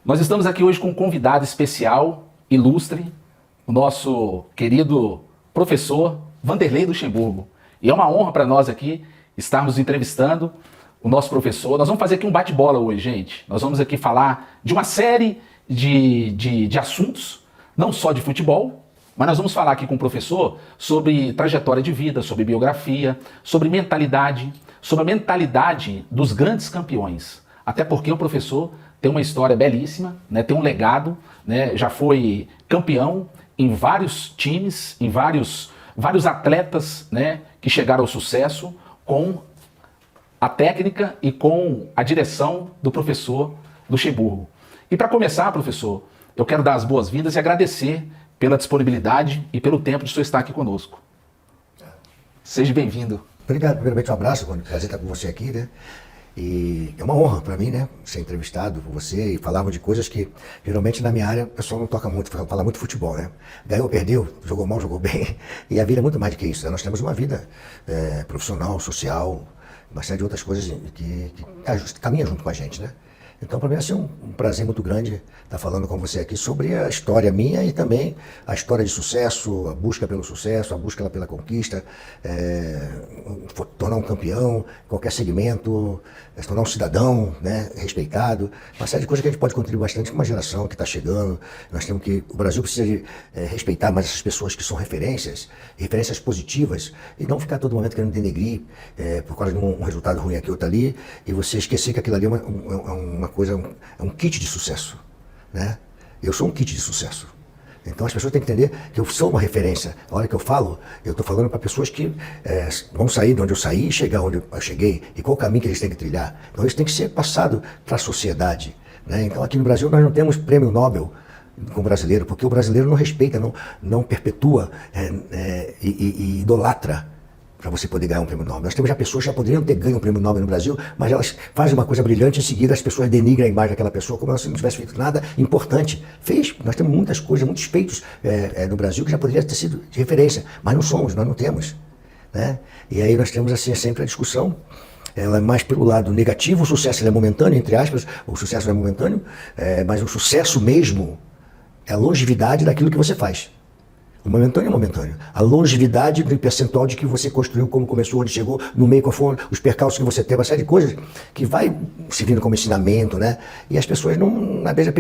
Nós estamos aqui hoje com um convidado especial, ilustre, o nosso querido professor Vanderlei Luxemburgo. E é uma honra para nós aqui estarmos entrevistando o nosso professor. Nós vamos fazer aqui um bate-bola hoje, gente. Nós vamos aqui falar de uma série de assuntos, não só de futebol, mas nós vamos falar aqui com o professor sobre trajetória de vida, sobre biografia, sobre mentalidade, sobre a mentalidade dos grandes campeões. Até porque o professor tem uma história belíssima, né? Tem um legado, né? Já foi campeão em vários times, em vários atletas, né? Que chegaram ao sucesso com a técnica e com a direção do professor Luxemburgo. E para começar, professor, eu quero dar as boas-vindas e agradecer pela disponibilidade e pelo tempo de o senhor estar aqui conosco. Seja bem-vindo. Obrigado, primeiramente um abraço, prazer estar com você aqui, né? E é uma honra para mim, né, ser entrevistado por você e falarmos de coisas que geralmente na minha área o pessoal não toca muito, fala muito futebol, né? Ganhou, perdeu, jogou mal, jogou bem. E a vida é muito mais do que isso, né? Nós temos uma vida profissional, social, uma série de outras coisas que caminham junto com a gente, né? Então, para mim, vai ser um prazer muito grande estar falando com você aqui sobre a história minha e também a história de sucesso, a busca pelo sucesso, a busca pela conquista, tornar um campeão, qualquer segmento, se tornar um cidadão, né, respeitado. Uma série de coisas que a gente pode contribuir bastante com uma geração que está chegando. Nós temos que, o Brasil precisa de respeitar mais essas pessoas que são referências positivas, e não ficar todo momento querendo denegrir por causa de um resultado ruim aqui ou outro ali, e você esquecer que aquilo ali é um kit de sucesso, né? Eu sou um kit de sucesso. Então as pessoas têm que entender que eu sou uma referência. A hora que eu falo, eu estou falando para pessoas que vão sair de onde eu saí e chegar onde eu cheguei, e qual o caminho que eles têm que trilhar. Então isso tem que ser passado para a sociedade, né? Então aqui no Brasil nós não temos prêmio Nobel com o brasileiro, porque o brasileiro não respeita, não perpetua e idolatra para você poder ganhar um prêmio Nobel. Nós temos já pessoas que já poderiam ter ganho um prêmio Nobel no Brasil, mas elas fazem uma coisa brilhante, em seguida as pessoas denigram a imagem daquela pessoa como se não tivesse feito nada importante. Nós temos muitas coisas, muitos feitos no Brasil que já poderiam ter sido de referência, mas não somos, nós não temos, né? E aí nós temos assim sempre a discussão, ela é mais pelo lado negativo, o sucesso ele é momentâneo, entre aspas, o sucesso é momentâneo, mas o sucesso mesmo é a longevidade daquilo que você faz. O momentâneo é momentâneo. A longevidade do percentual de que você construiu, como começou, onde chegou, no meio, qual foram os percalços que você teve, uma série de coisas que vai servindo como ensinamento, né? E as pessoas não, às vezes,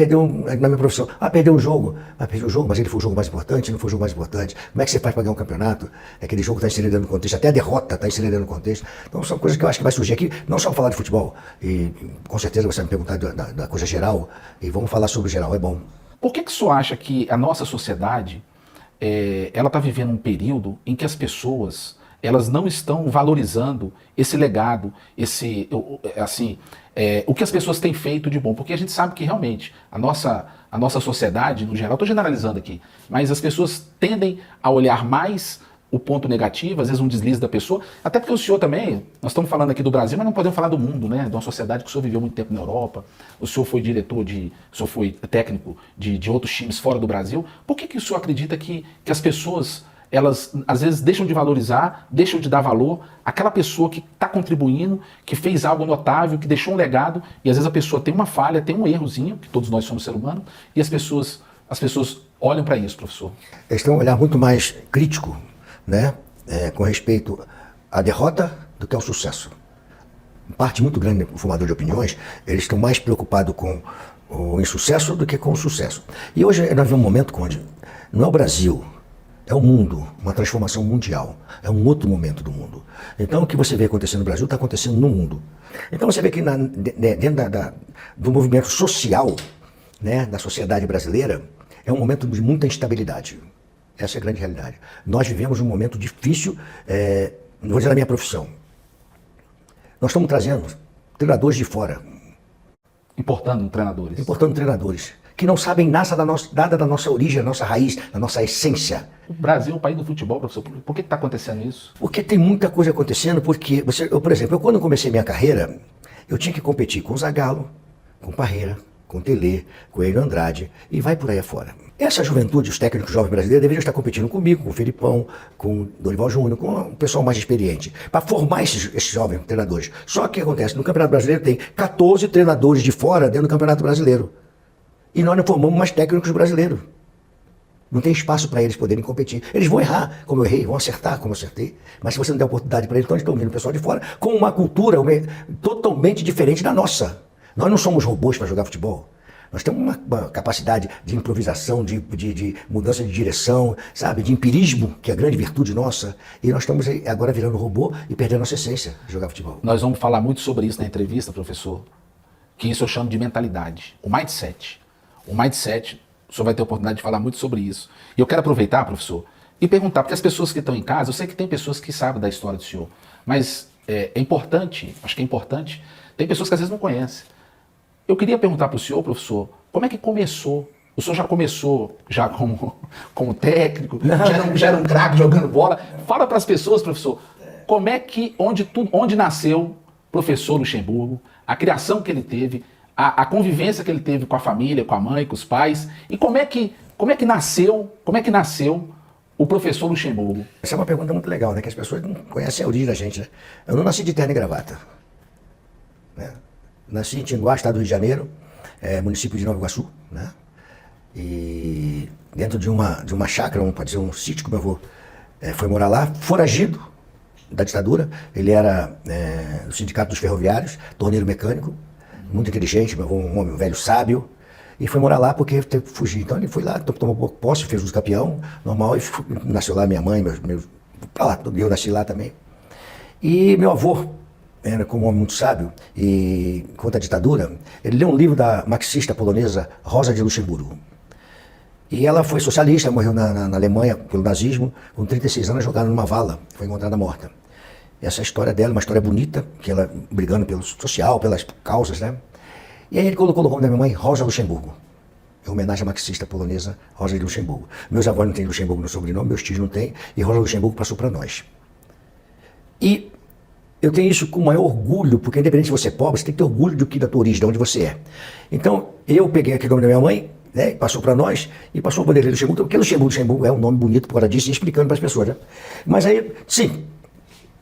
na minha profissão, perdeu um jogo. Perdeu o jogo, mas ele foi o jogo mais importante, não foi o jogo mais importante. Como é que você faz para ganhar um campeonato? Aquele jogo está inserido no contexto, até a derrota está inserida no contexto. Então são coisas que eu acho que vai surgir aqui, não só falar de futebol, e com certeza você vai me perguntar da coisa geral, e vamos falar sobre o geral, é bom. Por que o senhor acha que a nossa sociedade ela está vivendo um período em que as pessoas elas não estão valorizando esse legado, o que as pessoas têm feito de bom? Porque a gente sabe que realmente a nossa sociedade, no geral, estou generalizando aqui, mas as pessoas tendem a olhar mais o ponto negativo, às vezes um deslize da pessoa, até porque o senhor também, nós estamos falando aqui do Brasil, mas não podemos falar do mundo, né? De uma sociedade que o senhor viveu muito tempo na Europa, o senhor foi o senhor foi técnico de outros times fora do Brasil. Por que o senhor acredita que as pessoas, elas às vezes deixam de valorizar, deixam de dar valor àquela pessoa que está contribuindo, que fez algo notável, que deixou um legado, e às vezes a pessoa tem uma falha, tem um errozinho, que todos nós somos seres humanos, e as pessoas olham para isso, professor? Eles têm um olhar muito mais crítico, né, com respeito à derrota do que ao sucesso. Parte muito grande do formador de opiniões, eles estão mais preocupados com o insucesso do que com o sucesso. E hoje nós vivemos um momento onde não é o Brasil, é o mundo, uma transformação mundial, é um outro momento do mundo. Então o que você vê acontecendo no Brasil está acontecendo no mundo. Então você vê que dentro do movimento social, né, da sociedade brasileira, é um momento de muita instabilidade. Essa é a grande realidade. Nós vivemos um momento difícil, não vou dizer na minha profissão. Nós estamos trazendo treinadores de fora. Importando treinadores. Que não sabem nada da nossa origem, da nossa raiz, da nossa essência. O Brasil é um país do futebol, professor. Por que está acontecendo isso? Porque tem muita coisa acontecendo, porque, por exemplo, quando eu comecei minha carreira, eu tinha que competir com o Zagallo, com o Parreira, com o Tele, com o Hélio Andrade, e vai por aí afora. Essa juventude, os técnicos jovens brasileiros, deveriam estar competindo comigo, com o Felipão, com o Dorival Júnior, com o pessoal mais experiente, para formar esses jovens treinadores. Só que o que acontece? No Campeonato Brasileiro tem 14 treinadores de fora dentro do Campeonato Brasileiro. E nós não formamos mais técnicos brasileiros. Não tem espaço para eles poderem competir. Eles vão errar, como eu errei, vão acertar, como eu acertei. Mas se você não der oportunidade para eles, então eles estão vindo o pessoal de fora com uma cultura totalmente diferente da nossa. Nós não somos robôs para jogar futebol. Nós temos uma capacidade de improvisação, de mudança de direção, sabe, de empirismo, que é a grande virtude nossa. E nós estamos agora virando robô e perdendo a nossa essência de jogar futebol. Nós vamos falar muito sobre isso na entrevista, professor, que isso eu chamo de mentalidade, o mindset. O mindset, o senhor vai ter a oportunidade de falar muito sobre isso. E eu quero aproveitar, professor, e perguntar, porque as pessoas que estão em casa, eu sei que tem pessoas que sabem da história do senhor, mas é importante, acho que é importante, tem pessoas que às vezes não conhecem. Eu queria perguntar para o senhor, professor, como é que começou? O senhor já começou já como técnico, já era um craque jogando bola. Fala para as pessoas, professor, como é que, onde nasceu professor Luxemburgo, a criação que ele teve, a convivência que ele teve com a família, com a mãe, com os pais, e como é que nasceu o professor Luxemburgo? Essa é uma pergunta muito legal, né? Que as pessoas não conhecem a origem da gente, né? Eu não nasci de terno e gravata, né? Nasci em Tinguá, estado do Rio de Janeiro, município de Nova Iguaçu, né? E dentro de uma chácara, pode dizer, um sítio que meu avô foi morar lá, foragido da ditadura. Ele era do Sindicato dos Ferroviários, torneiro mecânico, muito inteligente, meu avô, um homem velho sábio, e foi morar lá porque teve que fugir. Então ele foi lá, tomou posse, fez uso campeão, normal, e nasceu lá minha mãe, eu nasci lá também. E meu avô era como um homem muito sábio, e contra a ditadura, ele leu um livro da marxista polonesa Rosa de Luxemburgo. E ela foi socialista, morreu na Alemanha pelo nazismo, com 36 anos, jogada numa vala, foi encontrada morta. Essa história dela, uma história bonita, que ela brigando pelo social, pelas causas, né? E aí ele colocou no nome da minha mãe Rosa Luxemburgo, em homenagem à marxista polonesa Rosa de Luxemburgo. Meus avós não têm Luxemburgo no sobrenome, meus tios não têm, e Rosa Luxemburgo passou para nós. E eu tenho isso com o maior orgulho, porque independente de você é pobre, você tem que ter orgulho da tua origem, de onde você é. Então, eu peguei aquele nome da minha mãe, né, passou para nós, e passou para o Vanderlei Luxemburgo, porque Luxemburgo é um nome bonito por causa disso, e explicando para as pessoas, né? Mas aí, sim,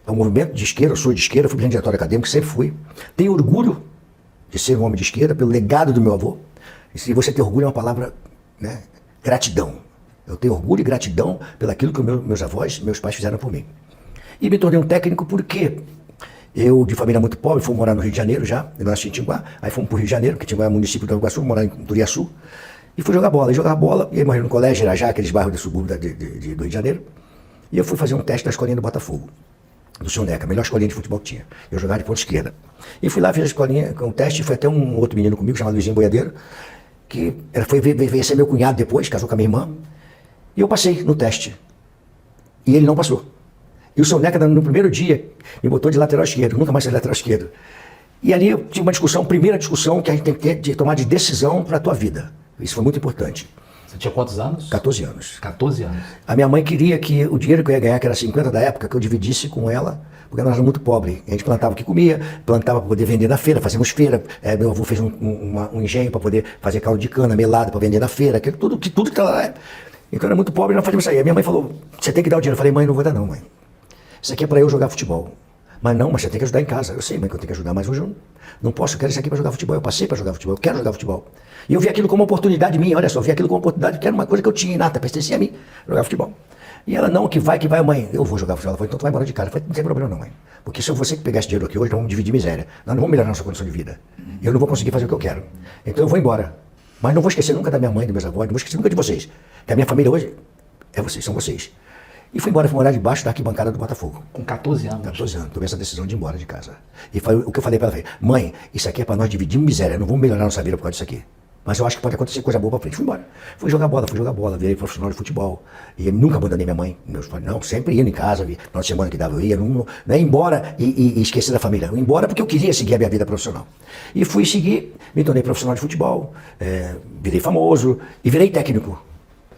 é um movimento de esquerda, eu sou de esquerda, fui presidente de diretório acadêmico, sempre fui. Tenho orgulho de ser um homem de esquerda, pelo legado do meu avô. E se você ter orgulho é uma palavra, né, gratidão. Eu tenho orgulho e gratidão pelaquilo que meus avós, meus pais fizeram por mim. E me tornei um técnico porque eu, de família muito pobre, fui morar no Rio de Janeiro já, eu nasci em Tinguá, aí fomos para o Rio de Janeiro, que Tinguá é município de Nova Iguaçu, morar em Turiaçu, e fui jogar bola. E jogava bola, e aí morri no colégio, Irajá, aqueles bairros do subúrbio do Rio de Janeiro, e eu fui fazer um teste da escolinha do Botafogo, do Seu Neca, a melhor escolinha de futebol que tinha. Eu jogava de ponta esquerda. E fui lá, fiz a escolinha com o teste, foi até um outro menino comigo, chamado Luizinho Boiadeiro, que veio ser meu cunhado depois, casou com a minha irmã, e eu passei no teste. E ele não passou. E o Seu Neca, no primeiro dia, me botou de lateral esquerdo, nunca mais saí de lateral esquerdo. E ali eu tive uma discussão, primeira discussão que a gente tem que ter de tomar de decisão para a tua vida. Isso foi muito importante. Você tinha quantos anos? 14 anos. 14 anos. A minha mãe queria que o dinheiro que eu ia ganhar, que era 50 da época, que eu dividisse com ela, porque nós éramos muito pobres. A gente plantava o que comia, plantava para poder vender na feira, fazíamos feira. Meu avô fez um engenho para poder fazer caldo de cana, melado para vender na feira, tudo que estava lá. Então era muito pobre e nós fazíamos isso aí. A minha mãe falou, você tem que dar o dinheiro. Eu falei, mãe, não vou dar não, mãe. Isso aqui é para eu jogar futebol. Mas não, mas você tem que ajudar em casa. Eu sei, mãe, que eu tenho que ajudar, mas hoje eu não posso, eu quero isso aqui para jogar futebol. Eu passei para jogar futebol, eu quero jogar futebol. E eu vi aquilo como uma oportunidade minha, olha só, eu vi aquilo como uma oportunidade, que era uma coisa que eu tinha inata, pertencia a mim, jogar futebol. E ela, não, que vai, mãe, eu vou jogar futebol. Ela falou, então tu vai embora de casa. Eu falei, não tem problema não, mãe. Porque se eu você que pegar esse dinheiro aqui hoje, nós vamos dividir miséria. Nós não vamos melhorar a nossa condição de vida. Eu não vou conseguir fazer o que eu quero. Então eu vou embora. Mas não vou esquecer nunca da minha mãe, dos meus avós, não vou esquecer nunca de vocês. Que a minha família hoje é vocês, são vocês. E fui embora, fui morar debaixo da arquibancada do Botafogo. Com 14 anos? 14 anos, tomei essa decisão de ir embora de casa. E foi o que eu falei para ela, falei, mãe, isso aqui é para nós dividirmos miséria, não vamos melhorar nossa vida por causa disso aqui. Mas eu acho que pode acontecer coisa boa para frente. Fui embora. Fui jogar bola, virei profissional de futebol. E eu nunca abandonei minha mãe, meus pais, não, sempre ia em casa, na semana que dava eu ia, não ia embora e esquecer da família. Eu ia embora porque eu queria seguir a minha vida profissional. E fui seguir, me tornei profissional de futebol, virei famoso e virei técnico.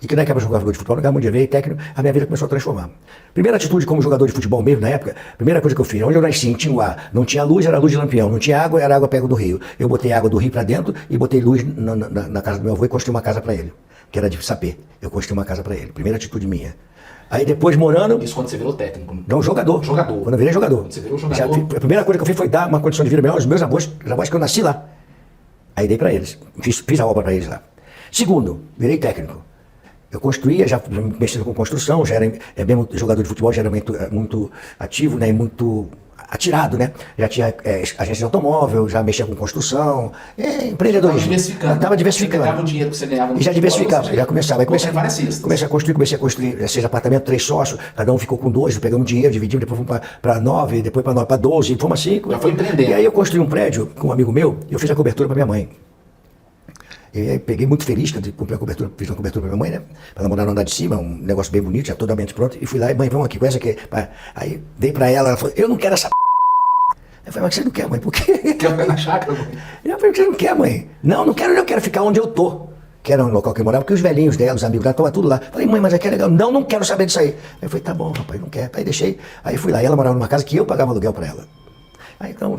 E que naquela jogador de futebol, no lugar onde eu virei técnico, a minha vida começou a transformar. Primeira atitude como jogador de futebol mesmo, na época, primeira coisa que eu fiz, onde eu nasci, em Tinguá, não tinha luz, era luz de lampião, não tinha água, era água pega do rio. Eu botei água do rio para dentro e botei luz na casa do meu avô e construí uma casa para ele, que era de sapê. Eu construí uma casa para ele, primeira atitude minha. Aí depois morando... Isso quando você virou técnico? Não, jogador. Jogador. Quando eu virei jogador. Quando você virou jogador. A primeira coisa que eu fiz foi dar uma condição de vida melhor aos meus avós que eu nasci lá. Aí dei para eles, fiz a obra para eles lá. Segundo, virei técnico. Eu construía, já mexendo com construção, já era mesmo jogador de futebol, já era muito ativo, né, e muito atirado, né? Já tinha agência de automóvel, já mexia com construção, empreendedorismo. Estava diversificando. Você ganhava o dinheiro que você ganhava no E já diversificava, já começava. Aí comecei a construir 6 apartamentos, 3 sócios, cada um ficou com 2, pegamos dinheiro, dividimos, depois fomos para 9, depois para 12, e fomos assim. Já foi empreendendo. E aí eu construí um prédio com um amigo meu, e eu fiz a cobertura para minha mãe. E aí peguei muito feliz, que eu comprei a cobertura, fiz uma cobertura para minha mãe, né? Para ela morar no andar de cima, um negócio bem bonito, já totalmente pronto. E fui lá, e mãe, vamos aqui, conhece aqui. Aí dei para ela falou, eu não quero essa Eu falei, mas você não quer, mãe, por quê? Quer ficar na chácara, mãe? Eu falei, você não quer, mãe? Não quero, eu quero ficar onde eu tô. Que era um local que eu morava, porque os velhinhos dela, os amigos dela, estavam tudo lá. Falei, mãe, mas aqui é legal. Não quero saber disso aí. Aí eu falei, tá bom, rapaz, não quer. Aí deixei, aí fui lá, e ela morava numa casa que eu pagava aluguel para ela. Aí então,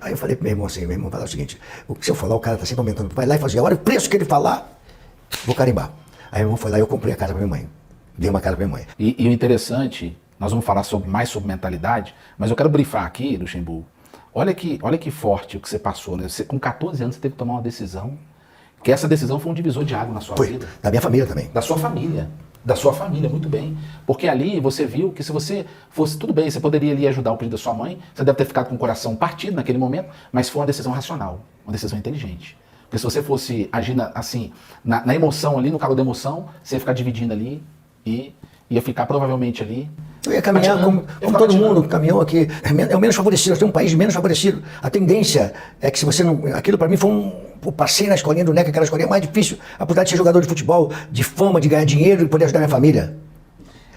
aí eu falei pro meu irmão assim, meu irmão falou o seguinte, se eu falar, o cara tá sempre aumentando. Vai lá e fala assim, a hora o preço que ele falar, vou carimbar. Aí meu irmão foi lá e eu comprei a casa pra minha mãe. Dei uma casa pra minha mãe. E o interessante, nós vamos falar mais sobre mentalidade, mas eu quero brifar aqui, Luxemburgo. Olha que forte o que você passou, né? Você, com 14 anos, você teve que tomar uma decisão, que essa decisão foi um divisor de água na sua vida. Da minha família também. Da sua família. Da sua família, muito bem. Porque ali você viu que se você fosse, tudo bem, você poderia ali ajudar o pedido da sua mãe, você deve ter ficado com o coração partido naquele momento, mas foi uma decisão racional, uma decisão inteligente. Porque se você fosse agindo assim, na emoção ali, no calor da emoção, você ia ficar dividindo ali e ia ficar provavelmente ali. Eu ia caminhar como todo mundo, caminhou aqui. É o menos favorecido, nós temos um país menos favorecido. A tendência é que se você não... Aquilo para mim foi eu passei na escolinha do NEC, aquela escolinha mais difícil, a oportunidade de ser jogador de futebol, de fama, de ganhar dinheiro e poder ajudar minha família.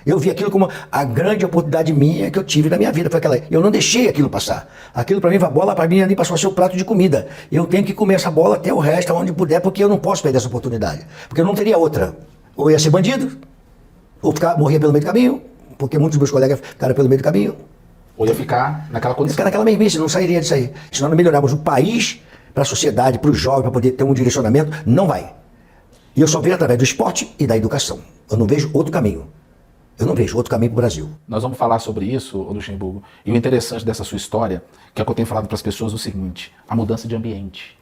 Eu vi aquilo como a grande oportunidade minha que eu tive na minha vida. Foi aquela, eu não deixei aquilo passar. Aquilo para mim, a bola para mim ali passou a ser o prato de comida. Eu tenho que comer essa bola até o resto, onde puder, porque eu não posso perder essa oportunidade. Porque eu não teria outra. Ou ia ser bandido, ou morrer pelo meio do caminho, porque muitos dos meus colegas ficaram pelo meio do caminho. Ou ia ficar naquela condição. Ia ficar naquela mesmice, não sairia disso aí. Se nós não melhorarmos o país, para a sociedade, para os jovens, para poder ter um direcionamento, não vai. E eu só vejo através do esporte e da educação. Eu não vejo outro caminho. Eu não vejo outro caminho para o Brasil. Nós vamos falar sobre isso, Luxemburgo. E o interessante dessa sua história, que é o que eu tenho falado para as pessoas, é o seguinte: a mudança de ambiente.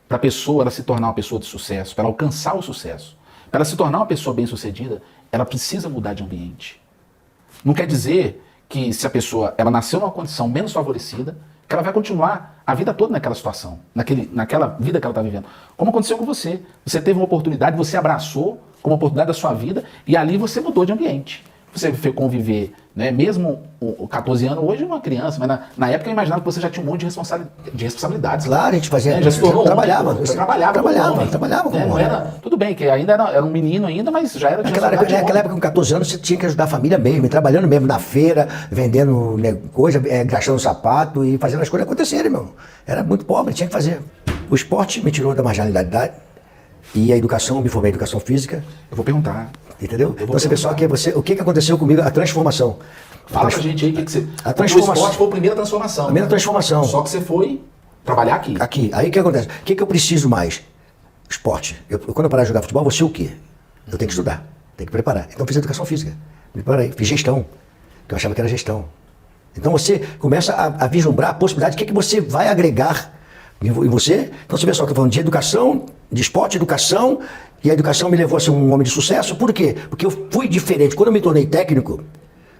Para a pessoa ela se tornar uma pessoa de sucesso, para ela alcançar o sucesso, para ela se tornar uma pessoa bem-sucedida, ela precisa mudar de ambiente. Não quer dizer que se a pessoa ela nasceu numa condição menos favorecida, que ela vai continuar a vida toda naquela situação, naquela vida que ela está vivendo. Como aconteceu com você. Você teve uma oportunidade, você abraçou como oportunidade da sua vida e ali você mudou de ambiente. Você foi conviver, né, mesmo o 14 anos, hoje é uma criança, mas na época eu imaginava que você já tinha um monte de responsabilidades. Claro, a gente fazia, já se tornou trabalhava. Você trabalhava como como homem. Tudo bem, que ainda era um menino ainda, mas já era de naquela época, com 14 anos, você tinha que ajudar a família mesmo, trabalhando mesmo na feira, vendendo coisa, gastando sapato e fazendo as coisas acontecerem, meu. Era muito pobre, tinha que fazer. O esporte me tirou da marginalidade e a educação, me formei em educação física. Eu vou perguntar. Entendeu? Então, pessoal, o que aconteceu comigo? A transformação. Fala pra gente aí o que você... A transformação. O esporte foi a primeira transformação. A primeira transformação. Só que você foi trabalhar aqui. Aqui. Aí o que acontece? O que eu preciso mais? Esporte. Quando eu parar de jogar futebol, vou ser o quê? Eu tenho que estudar, tenho que preparar. Então eu fiz educação física. Me preparei. Fiz gestão, que eu achava que era gestão. Então você começa a vislumbrar a possibilidade de que você vai agregar em você. Então você vê só que eu estou falando de educação, de esporte, educação, e a educação me levou a ser um homem de sucesso. Por quê? Porque eu fui diferente. Quando eu me tornei técnico,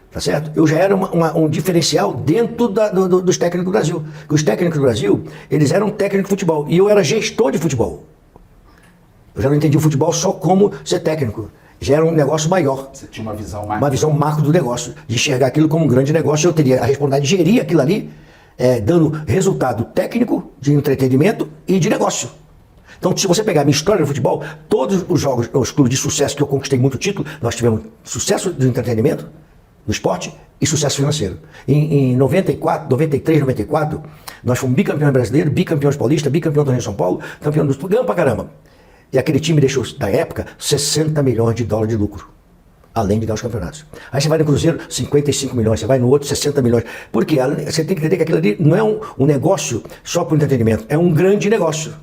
tá certo? Eu já era um diferencial dentro dos técnicos do Brasil. Porque os técnicos do Brasil, eles eram técnicos de futebol, e eu era gestor de futebol. Eu já não entendi o futebol só como ser técnico. Já era um negócio maior. Você tinha uma visão macro. Uma visão macro do negócio, de enxergar aquilo como um grande negócio. Eu teria a responsabilidade de gerir aquilo ali, dando resultado técnico, de entretenimento e de negócio. Então, se você pegar a minha história do futebol, todos os jogos, os clubes de sucesso que eu conquistei muito título, nós tivemos sucesso do entretenimento, do esporte e sucesso financeiro. Em 94, 93, 94, nós fomos bicampeões brasileiros, bicampeões paulistas, bicampeão do Rio de São Paulo, campeão do... Ganhamos pra caramba. E aquele time deixou, na época, 60 milhões de dólares de lucro, além de ganhar os campeonatos. Aí você vai no Cruzeiro, 55 milhões, você vai no outro, 60 milhões. Por quê? Você tem que entender que aquilo ali não é um negócio só para o entretenimento, é um grande negócio.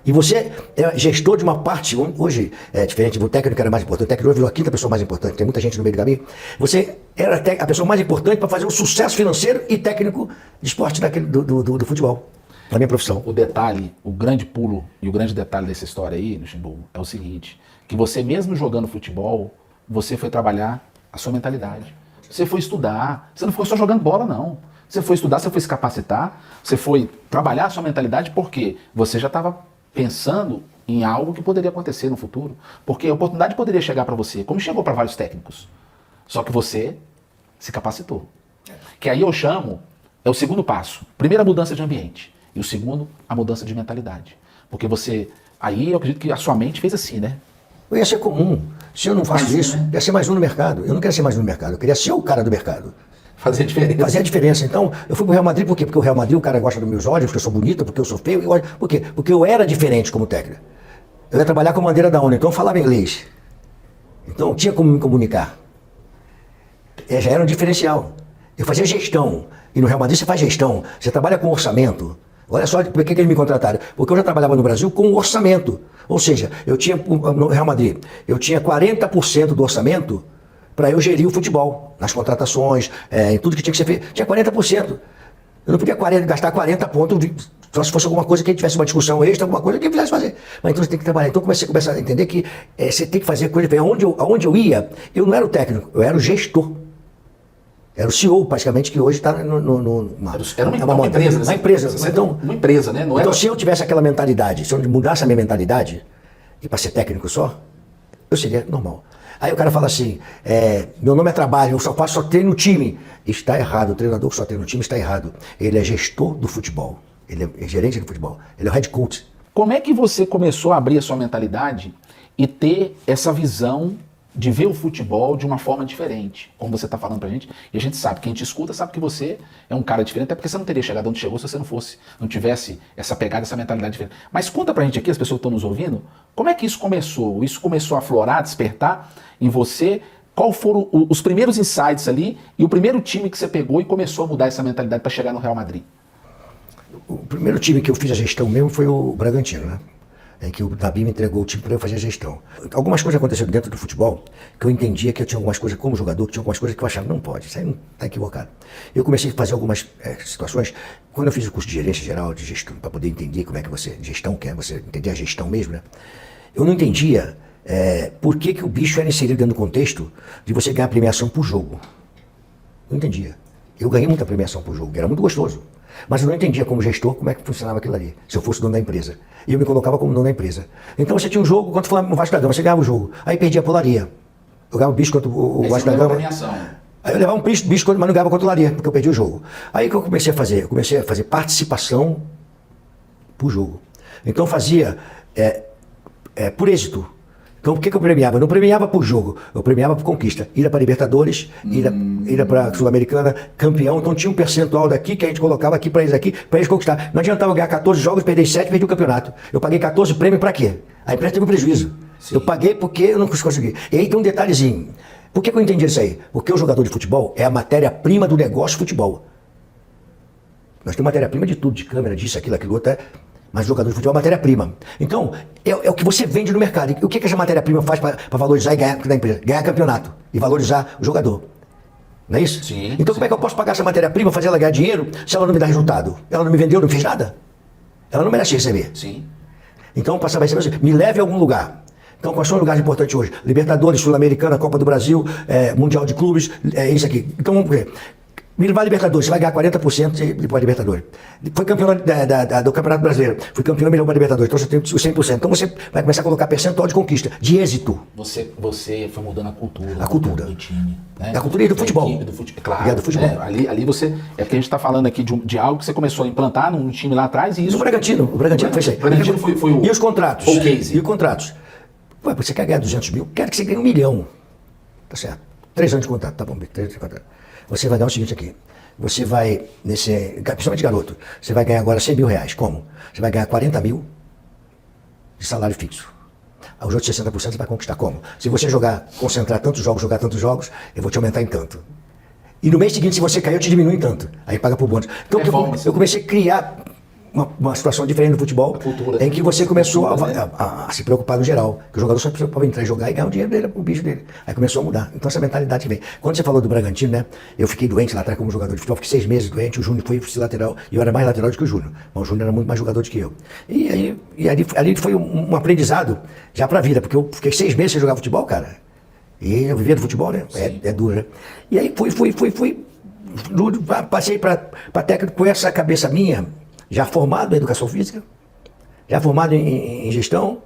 E você é gestor de uma parte, hoje é diferente, o técnico era mais importante, o técnico virou a quinta pessoa mais importante, tem muita gente no meio do caminho. Você era a pessoa mais importante para fazer o sucesso financeiro e técnico de esporte do futebol. Na minha profissão. O detalhe, o grande pulo e o grande detalhe dessa história aí, Luxemburgo, é o seguinte, que você mesmo jogando futebol, você foi trabalhar a sua mentalidade. Você foi estudar, você não foi só jogando bola, não. Você foi estudar, você foi se capacitar, você foi trabalhar a sua mentalidade porque você já estava pensando em algo que poderia acontecer no futuro. Porque a oportunidade poderia chegar para você, como chegou para vários técnicos. Só que você se capacitou. Que aí eu chamo, é o segundo passo. Primeiro, a mudança de ambiente. E o segundo, a mudança de mentalidade. Porque você, aí eu acredito que a sua mente fez assim, né? Ia ser comum. Se eu não faço isso, ia ser mais um no mercado. Eu não quero ser mais um no mercado, eu queria ser o cara do mercado. Fazer a diferença. Fazer a diferença. Então, eu fui pro Real Madrid, por quê? Porque o Real Madrid, o cara gosta dos meus olhos, porque eu sou bonito, porque eu sou feio. Por quê? Porque eu era diferente como técnico. Eu ia trabalhar com a bandeira da ONU, então eu falava inglês. Então, tinha como me comunicar. Já era um diferencial. Eu fazia gestão. E no Real Madrid você faz gestão. Você trabalha com orçamento. Olha só por que eles me contrataram. Porque eu já trabalhava no Brasil com orçamento. Ou seja, eu tinha, no Real Madrid, eu tinha 40% do orçamento para eu gerir o futebol. Nas contratações, em tudo que tinha que ser feito. Tinha 40%. Eu não podia gastar 40 pontos, só se fosse alguma coisa que tivesse uma discussão extra, alguma coisa que eu quisesse fazer. Mas então você tem que trabalhar. Então comecei a entender que você tem que fazer coisa. Aonde eu ia, eu não era o técnico, eu era o gestor. Era o CEO, praticamente, que hoje está Era uma empresa. Uma empresa. Então, uma empresa, né? Não então, era... se eu tivesse aquela mentalidade, se eu mudasse a minha mentalidade, e para ser técnico só, eu seria normal. Aí o cara fala assim, meu nome é trabalho, eu só treino no time. Está errado, o treinador que só treina no time está errado. Ele é gestor do futebol, ele é gerente do futebol, ele é o head coach. Como é que você começou a abrir a sua mentalidade e ter essa visão de ver o futebol de uma forma diferente, como você está falando pra gente, e a gente sabe, quem te escuta sabe que você é um cara diferente, até porque você não teria chegado onde chegou se você não tivesse essa pegada, essa mentalidade diferente. Mas conta pra gente aqui, as pessoas que estão nos ouvindo, como é que isso começou? Isso começou a aflorar, a despertar em você? Qual foram os primeiros insights ali e o primeiro time que você pegou e começou a mudar essa mentalidade para chegar no Real Madrid? O primeiro time que eu fiz a gestão mesmo foi o Bragantino, né? Em que o Davi me entregou o time para eu fazer a gestão. Algumas coisas aconteceram dentro do futebol que eu entendia que eu tinha algumas coisas, como jogador, que tinha algumas coisas que eu achava, não pode, isso aí não está equivocado. Eu comecei a fazer algumas situações, quando eu fiz o curso de gerência geral, de gestão, para poder entender como é que gestão quer, você entender a gestão mesmo, né? Eu não entendia por que o bicho era inserido dentro do contexto de você ganhar premiação por jogo. Não entendia. Eu ganhei muita premiação por jogo, era muito gostoso. Mas eu não entendia como gestor como é que funcionava aquilo ali, se eu fosse dono da empresa. E eu me colocava como dono da empresa. Então você tinha um jogo contra o Vasco da Gama, você ganhava o jogo. Aí perdia a polaria. Eu ganhava o bicho contra o Vasco da Gama. Aí eu levava um bicho, mas não ganhava contra o Laria, porque eu perdi o jogo. Aí o que eu comecei a fazer? Eu comecei a fazer participação por jogo. Então eu fazia por êxito. Então por que eu premiava? Eu não premiava por jogo, eu premiava por conquista. Ida para Libertadores, ida para Sul-Americana, campeão. Então tinha um percentual daqui que a gente colocava aqui para eles conquistar. Não adiantava eu ganhar 14 jogos, perder 7 e perder o campeonato. Eu paguei 14 prêmios para quê? A empresa teve um prejuízo. Sim. Eu paguei porque eu não consegui. E aí tem um detalhezinho. Por que eu entendi isso aí? Porque o jogador de futebol é a matéria-prima do negócio futebol. Nós temos matéria-prima de tudo, de câmera, disso, aquilo outro. Mas o jogador de futebol é matéria-prima. Então, é o que você vende no mercado. E o que essa matéria-prima faz para valorizar e ganhar da empresa? Ganhar campeonato e valorizar o jogador. Não é isso? Sim, então, como é que eu posso pagar essa matéria-prima, fazer ela ganhar dinheiro, se ela não me dá resultado? Ela não me vendeu, não fez nada? Ela não merece receber. Sim. Então, passar vai ser assim, me leve a algum lugar. Então, quais são os lugares importantes hoje? Libertadores, Sul-Americana, Copa do Brasil, Mundial de Clubes, isso aqui. Então, vamos ver. Me levar a Libertadores, você vai ganhar 40% de Libertadores. Foi campeão do Campeonato Brasileiro, fui campeão melhor para Libertadores, então você tem os 100%. Então você vai começar a colocar percentual de conquista, de êxito. Você foi mudando a cultura. A cultura. Do time. Né? A cultura e do futebol. Claro. Do futebol. Ali você. É porque a gente está falando aqui de algo que você começou a implantar num time lá atrás e isso. O Bragantino foi isso aí. O Bragantino foi o. E os contratos? O case. E os contratos? Ué, você quer ganhar 200 mil? Quero que você ganhe 1 milhão. Tá certo. 3 anos de contrato, tá bom, 3 anos de contrato. Você vai ganhar o seguinte aqui. Você vai, principalmente garoto, você vai ganhar agora 100 mil reais. Como? Você vai ganhar 40 mil de salário fixo. Os outros 60% você vai conquistar como? Se você concentrar tantos jogos, jogar tantos jogos, eu vou te aumentar em tanto. E no mês seguinte, se você cair, eu te diminuo em tanto. Aí paga por bônus. Então eu comecei a criar uma situação diferente no futebol, cultura, em que você começou cultura, a se preocupar no geral. Que o jogador só se preocupava em entrar e jogar e ganhar o dinheiro dele, o bicho dele. Aí começou a mudar. Então essa mentalidade que vem. Quando você falou do Bragantino, né? Eu fiquei doente lá atrás como jogador de futebol, fiquei 6 meses doente, o Júnior foi lateral, e eu era mais lateral do que o Júnior. Mas o Júnior era muito mais jogador do que eu. E ali foi um aprendizado já pra vida, porque eu fiquei 6 meses sem jogar futebol, cara. E eu vivia do futebol, né? É duro, né? E aí fui. Passei para técnico com essa cabeça minha, já formado em educação física, já formado em gestão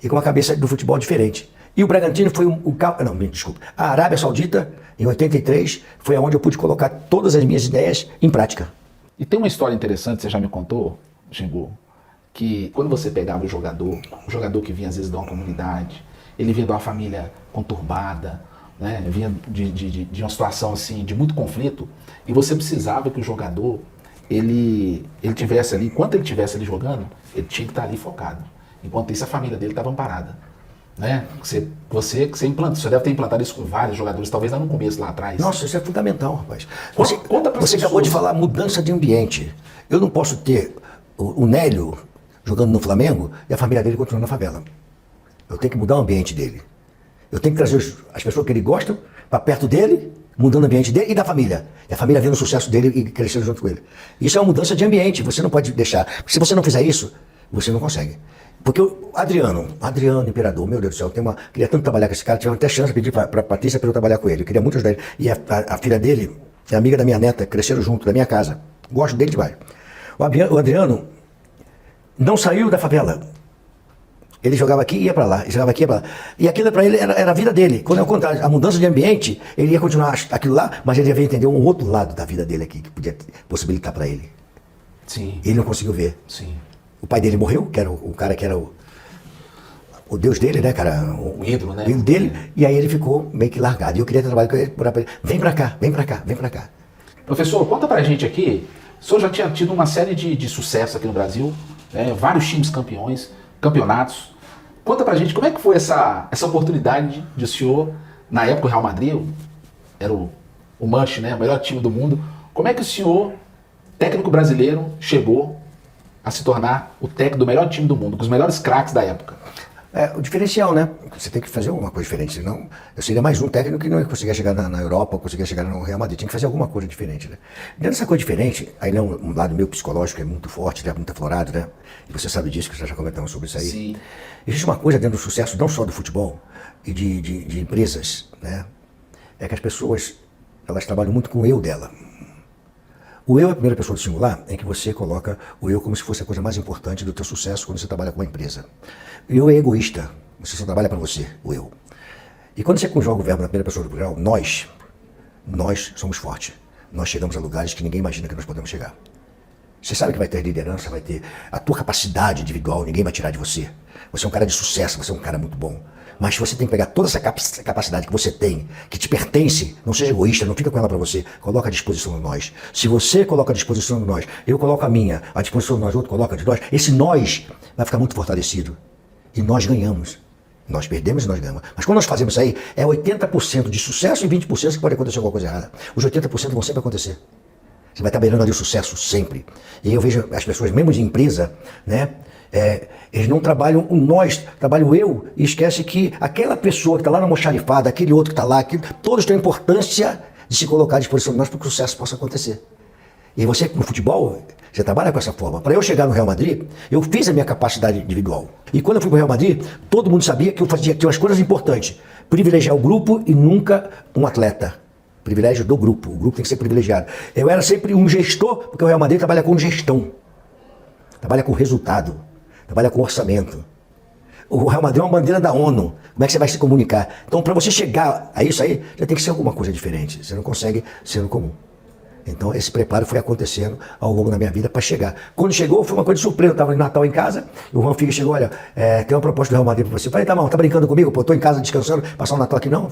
e com uma cabeça do futebol diferente. E o Bragantino foi a Arábia Saudita, em 83, foi onde eu pude colocar todas as minhas ideias em prática. E tem uma história interessante, você já me contou, Xingu, que quando você pegava o jogador que vinha às vezes de uma comunidade, ele vinha de uma família conturbada, né? Vinha de uma situação assim, de muito conflito, e você precisava que o jogador, ele tivesse ali, enquanto ele estivesse ali jogando, ele tinha que estar ali focado. Enquanto isso, a família dele estava amparada. Né? Você deve ter implantado isso com vários jogadores, talvez lá no começo, lá atrás. Nossa, isso é fundamental, rapaz. Você acabou de falar mudança de ambiente. Eu não posso ter o Nélio jogando no Flamengo e a família dele continuando na favela. Eu tenho que mudar o ambiente dele. Eu tenho que trazer as pessoas que ele gosta para perto dele, mudando o ambiente dele e da família. E a família vendo o sucesso dele e crescendo junto com ele. Isso é uma mudança de ambiente, você não pode deixar. Se você não fizer isso, você não consegue. Porque o Adriano, Imperador, meu Deus do céu, queria tanto trabalhar com esse cara, tive até chance de pedir para a Patrícia para eu trabalhar com ele. Eu queria muito ajudar ele. E a filha dele, é amiga da minha neta, cresceram junto, da minha casa. Gosto dele demais. O Adriano não saiu da favela. Ele jogava aqui e ia para lá, jogava aqui e ia para lá. E aquilo para ele era a vida dele. Quando é o contrário, a mudança de ambiente, ele ia continuar aquilo lá, mas ele ia entender um outro lado da vida dele aqui, que podia possibilitar para ele. Sim. Ele não conseguiu ver. Sim. O pai dele morreu, que era o cara que era o Deus dele, né, cara? O ídolo, né? O ídolo dele, e aí ele ficou meio que largado. E eu queria trabalhar com ele, vem pra cá, vem pra cá, vem pra cá. Professor, conta pra gente aqui, o senhor já tinha tido uma série de sucessos aqui no Brasil, né? Vários times campeonatos. Conta pra gente como é que foi essa oportunidade de o senhor, na época o Real Madrid, era o Manche, né? O melhor time do mundo. Como é que o senhor, técnico brasileiro, chegou a se tornar o técnico do melhor time do mundo, com os melhores craques da época? O diferencial, né? Você tem que fazer alguma coisa diferente, senão eu seria mais um técnico que não conseguia chegar na Europa, conseguia chegar no Real Madrid, tinha que fazer alguma coisa diferente, né? Dentro dessa coisa diferente, aí né, um lado meu psicológico é muito forte, né, muito aflorado, né? E você sabe disso, que já comentamos sobre isso aí. Sim. Existe uma coisa dentro do sucesso, não só do futebol e de empresas, né? É que as pessoas, elas trabalham muito com o eu dela. O eu é a primeira pessoa do singular em que você coloca o eu como se fosse a coisa mais importante do teu sucesso quando você trabalha com uma empresa. O eu é egoísta, você só trabalha para você, o eu. E quando você conjuga o verbo na primeira pessoa do plural, nós somos fortes. Nós chegamos a lugares que ninguém imagina que nós podemos chegar. Você sabe que vai ter liderança, vai ter a tua capacidade individual, ninguém vai tirar de você. Você é um cara de sucesso, você é um cara muito bom. Mas você tem que pegar toda essa capacidade que você tem, que te pertence, não seja egoísta, não fica com ela para você, coloca à disposição de nós. Se você coloca à disposição de nós, eu coloco a minha, à disposição de nós, outro coloca de nós, esse nós vai ficar muito fortalecido. E nós ganhamos. Nós perdemos e nós ganhamos. Mas quando nós fazemos isso aí, é 80% de sucesso e 20% que pode acontecer alguma coisa errada. Os 80% vão sempre acontecer. Você vai estar beirando ali o sucesso sempre. E eu vejo as pessoas, mesmo de empresa, né? Eles não trabalham o nós, trabalham o eu, e esquece que aquela pessoa que está lá na almoxarifada, aquele outro que está lá, todos têm importância de se colocar à disposição de nós para que o sucesso possa acontecer. E você, no futebol, você trabalha com essa forma. Para eu chegar no Real Madrid, eu fiz a minha capacidade individual. E quando eu fui para o Real Madrid, todo mundo sabia que eu tinha umas coisas importantes. Privilegiar o grupo e nunca um atleta. Privilégio do grupo. O grupo tem que ser privilegiado. Eu era sempre um gestor, porque o Real Madrid trabalha com gestão. Trabalha com resultado. Trabalha com orçamento. O Real Madrid é uma bandeira da ONU. Como é que você vai se comunicar? Então, para você chegar a isso aí, já tem que ser alguma coisa diferente. Você não consegue ser no comum. Então, esse preparo foi acontecendo ao longo da minha vida para chegar. Quando chegou, foi uma coisa de surpresa. Eu estava no Natal em casa, e o Juan Figue chegou, olha, tem uma proposta do Real Madrid para você. Eu falei, tá bom, tá brincando comigo? Pô, tô em casa descansando, passar o Natal aqui, não?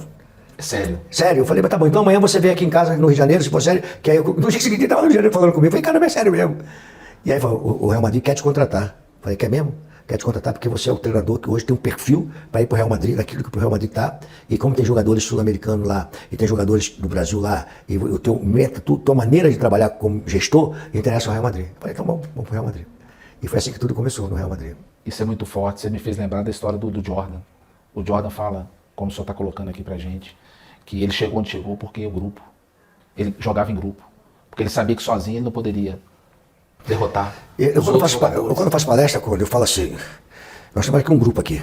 Sério? Sério. Eu falei, mas tá bom, então amanhã você vem aqui em casa no Rio de Janeiro, se for sério, que aí no dia seguinte ele estava no Rio de Janeiro falando comigo. Eu falei, cara, é sério mesmo. E aí falou, o Real Madrid quer te contratar. Eu falei, quer mesmo? Quer te contratar porque você é o treinador que hoje tem um perfil para ir para o Real Madrid, daquilo que o Real Madrid está. E como tem jogadores sul-americanos lá, e tem jogadores do Brasil lá, e tua maneira de trabalhar como gestor interessa ao Real Madrid. Eu falei, então vamos para o Real Madrid. E foi assim que tudo começou no Real Madrid. Isso é muito forte. Você me fez lembrar da história do Jordan. O Jordan fala, como o senhor está colocando aqui pra gente, que ele chegou onde chegou porque o grupo, ele jogava em grupo. Porque ele sabia que sozinho ele não poderia derrotar os outros jogadores. Quando eu faço palestra, eu falo assim, nós temos aqui um grupo aqui.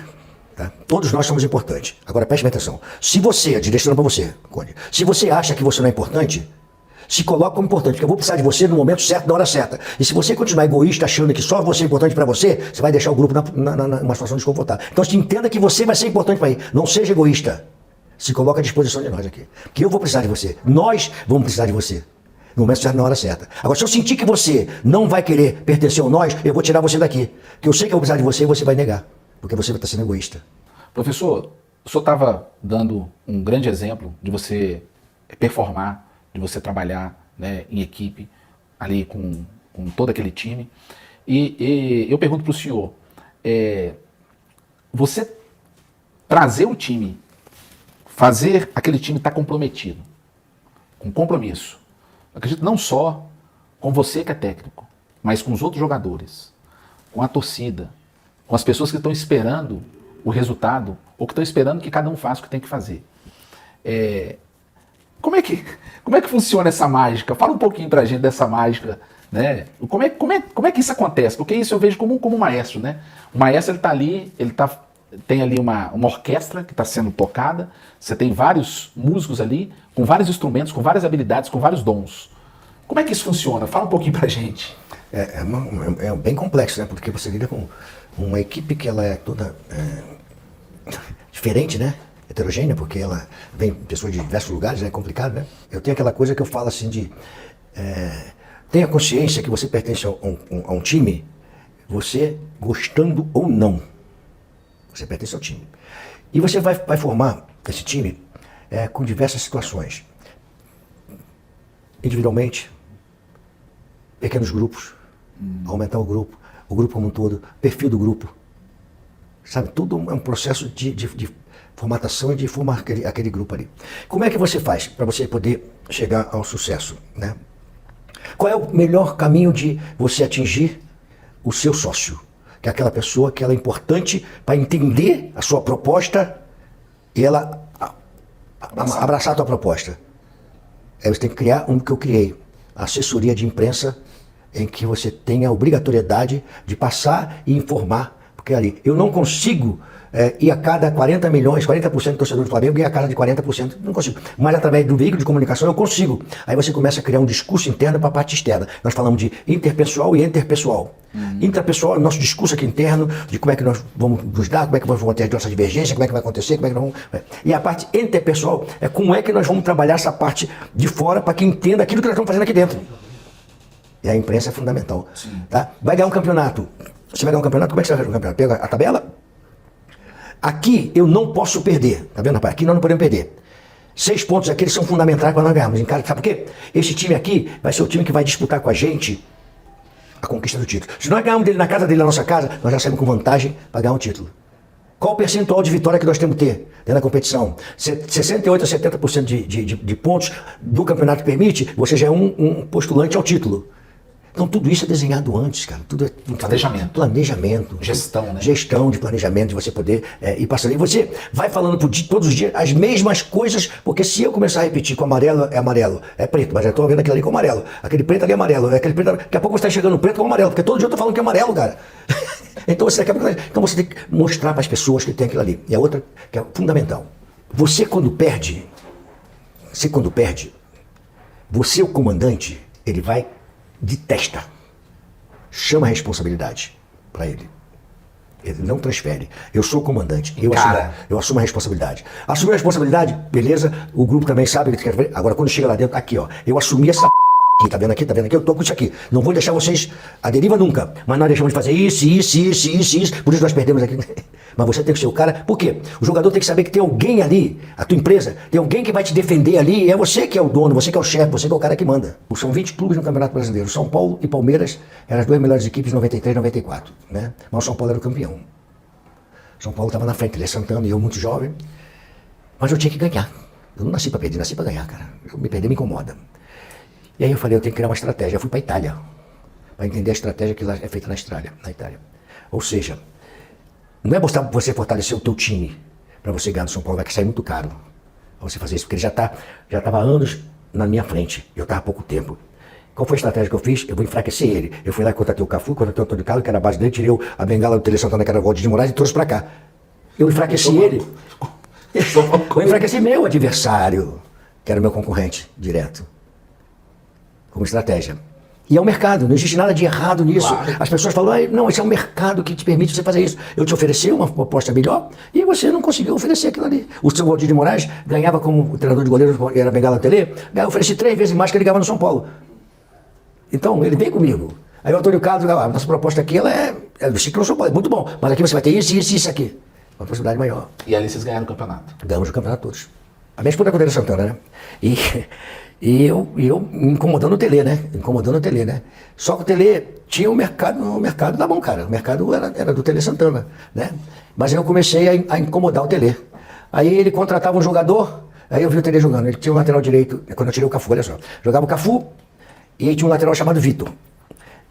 Tá? Todos nós somos importantes. Agora preste bem atenção. Se você, direcionando para você, Conde, se você acha que você não é importante, se coloca como importante, porque eu vou precisar de você no momento certo, na hora certa. E se você continuar egoísta, achando que só você é importante para você, você vai deixar o grupo numa situação desconfortável. Então você entenda que você vai ser importante para ele. Não seja egoísta. Se coloca à disposição de nós aqui. Porque eu vou precisar de você. Nós vamos precisar de você. No momento certo, na hora certa. Agora, se eu sentir que você não vai querer pertencer a nós, eu vou tirar você daqui. Porque eu sei que eu vou precisar de você e você vai negar. Porque você vai estar sendo egoísta. Professor, o senhor estava dando um grande exemplo de você performar, de você trabalhar, né, em equipe, ali com todo aquele time. E eu pergunto para o senhor, você trazer o time, fazer aquele time estar comprometido, com compromisso, acredito não só com você que é técnico, mas com os outros jogadores, com a torcida, com as pessoas que estão esperando o resultado, ou que estão esperando que cada um faça o que tem que fazer. Como é que funciona essa mágica? Fala um pouquinho pra gente dessa mágica, né? Como é que isso acontece? Porque isso eu vejo como um maestro, né? O maestro, ele tá ali, tem ali uma orquestra que está sendo tocada, você tem vários músicos ali, com vários instrumentos, com várias habilidades, com vários dons. Como é que isso funciona? Fala um pouquinho pra gente. É bem complexo, né? Porque você lida com uma equipe que ela é toda diferente, né? Heterogênea, porque ela vem pessoas de diversos lugares, é complicado, né? Eu tenho aquela coisa que eu falo assim de... tenha consciência que você pertence a um time, você gostando ou não. Você pertence ao time. E você vai formar esse time com diversas situações. Individualmente, pequenos grupos, aumentar o grupo como um todo, perfil do grupo. Sabe, tudo é um processo de formatação e de formar aquele grupo ali. Como é que você faz para você poder chegar ao sucesso, né? Qual é o melhor caminho de você atingir o seu sócio? Que é aquela pessoa que ela é importante para entender a sua proposta e ela abraçar a tua proposta. Aí você tem que criar um que eu criei, a assessoria de imprensa, em que você tem a obrigatoriedade de passar e informar. Porque ali, eu não consigo ir a cada 40 milhões, 40% do torcedor do Flamengo, ir a cada de 40%, não consigo. Mas através do veículo de comunicação eu consigo. Aí você começa a criar um discurso interno para a parte externa. Nós falamos de interpessoal e interpessoal. Intrapessoal é o nosso discurso aqui interno, de como é que nós vamos nos dar, como é que nós vamos ter a nossa divergência, como é que vai acontecer, como é que nós vamos... E a parte interpessoal é como é que nós vamos trabalhar essa parte de fora para que entenda aquilo que nós estamos fazendo aqui dentro. E a imprensa é fundamental. Tá? Vai ganhar um campeonato. Você vai ganhar um campeonato, como é que você vai ganhar um campeonato? Pega a tabela. Aqui eu não posso perder. Tá vendo, rapaz? Aqui nós não podemos perder. 6 pontos aqui, eles são fundamentais para nós ganharmos. Sabe por quê? Esse time aqui vai ser o time que vai disputar com a gente a conquista do título. Se nós ganharmos dele na casa dele, na nossa casa, nós já saímos com vantagem para ganhar um título. Qual o percentual de vitória que nós temos que ter dentro da competição? 68% a 70% de pontos do campeonato permite, você já é um postulante ao título. Então tudo isso é desenhado antes, cara. Tudo é planejamento. Gestão, né? Gestão de planejamento, de você poder ir passando. E você vai falando todos os dias as mesmas coisas, porque se eu começar a repetir com amarelo é amarelo, é preto, mas eu estou vendo aquilo ali com amarelo. Aquele preto ali é amarelo, aquele preto. Daqui a pouco você está enxergando preto com amarelo, porque todo dia eu estou falando que é amarelo, cara. Então você tem que mostrar para as pessoas que tem aquilo ali. E a outra, que é fundamental. Você quando perde, você, o comandante, ele vai detesta, chama a responsabilidade para ele. Ele não transfere. Eu sou o comandante, eu assumo a responsabilidade. Assumir a responsabilidade, beleza, o grupo também sabe que quer fazer. Agora quando chega lá dentro, aqui ó, eu assumi essa aqui, tá vendo aqui, eu tô com isso aqui. Não vou deixar vocês à deriva nunca, mas nós deixamos de fazer isso, por isso nós perdemos aqui. Mas você tem que ser o cara, por quê? O jogador tem que saber que tem alguém ali, a tua empresa, tem alguém que vai te defender ali, e é você que é o dono, você que é o chefe, você que é o cara que manda. São 20 clubes no Campeonato Brasileiro. São Paulo e Palmeiras eram as duas melhores equipes de 93 e 94, né? Mas o São Paulo era o campeão. São Paulo estava na frente, ele é Santana e eu muito jovem, mas eu tinha que ganhar. Eu não nasci para perder, nasci para ganhar, cara. Me perder me incomoda. E aí eu falei, eu tenho que criar uma estratégia. Eu fui para Itália. para entender a estratégia que é feita na Itália. Ou seja, não é você fortalecer o teu time para você ganhar do São Paulo, vai sair muito caro para você fazer isso, porque ele já estava há anos na minha frente, eu estava há pouco tempo. Qual foi a estratégia que eu fiz? Eu vou enfraquecer ele. Eu fui lá e contratei o Cafu, contratei o Antônio Carlos, que era a base dele, tirei a bengala do Tele Santana, que era o Valdir de Moraes, e trouxe para cá. Eu enfraqueci ele. Eu enfraqueci meu adversário, que era o meu concorrente direto, como estratégia. E é o mercado, não existe nada de errado nisso. Claro. As pessoas falam, não, esse é o mercado que te permite você fazer isso. Eu te ofereci uma proposta melhor e você não conseguiu oferecer aquilo ali. O seu Valdir de Moraes ganhava como treinador de goleiros, era bengala no Tele, eu ofereci 3 vezes mais que ele ganhava no São Paulo. Então, ele vem comigo. Aí o Antônio Carlos, a nossa proposta aqui, ela é do ciclo São Paulo, é muito bom, mas aqui você vai ter isso, isso e isso aqui. Uma possibilidade maior. E ali vocês ganharam o campeonato. Ganhamos o campeonato todos. A minha esposa é com o Tele Santana, né? E eu incomodando o Tele, né? Incomodando o Tele, né? Só que o Tele tinha o mercado da mão, cara. O mercado era do Tele Santana, né? Mas eu comecei a incomodar o Tele. Aí ele contratava um jogador, aí eu vi o Tele jogando. Ele tinha um lateral direito, quando eu tirei o Cafu, olha só. Jogava o Cafu, e aí tinha um lateral chamado Vitor.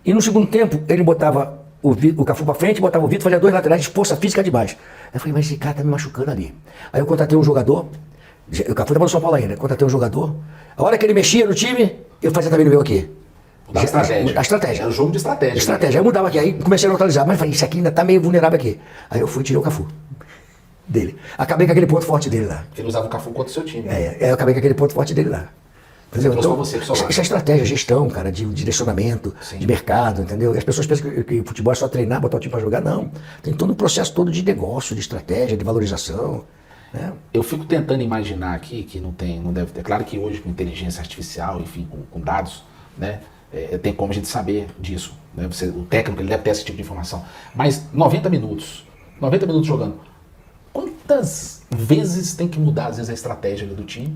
E no segundo tempo, ele botava o Cafu pra frente, botava o Vitor, fazia 2 laterais de força física de baixo. Aí eu falei, mas esse cara tá me machucando ali. Aí eu contratei um jogador, o Cafu estava no São Paulo ainda, contratei um jogador. A hora que ele mexia no time, eu fazia também no meu aqui. Da estratégia. A estratégia. Era um jogo de estratégia. Estratégia. Aí eu mudava aqui, aí comecei a neutralizar, mas falei, isso aqui ainda tá meio vulnerável aqui. Aí eu fui e tirei o Cafu dele. Acabei com aquele ponto forte dele lá. Ele usava o Cafu contra o seu time. Eu acabei com aquele ponto forte dele lá. Entendeu? Trouxe Então, pra você, pro seu lado. isso é estratégia, gestão, cara, de direcionamento, Sim. de mercado, entendeu? E as pessoas pensam que futebol é só treinar, botar o time para jogar. Não. Tem todo um processo todo de negócio, de estratégia, de valorização. Né? Eu fico tentando imaginar aqui que não deve ter. Claro que hoje com inteligência artificial, enfim, com dados, né, tem como a gente saber disso. Né? O técnico ele deve ter esse tipo de informação. Mas 90 minutos jogando. Quantas vezes tem que mudar, às vezes, a estratégia do time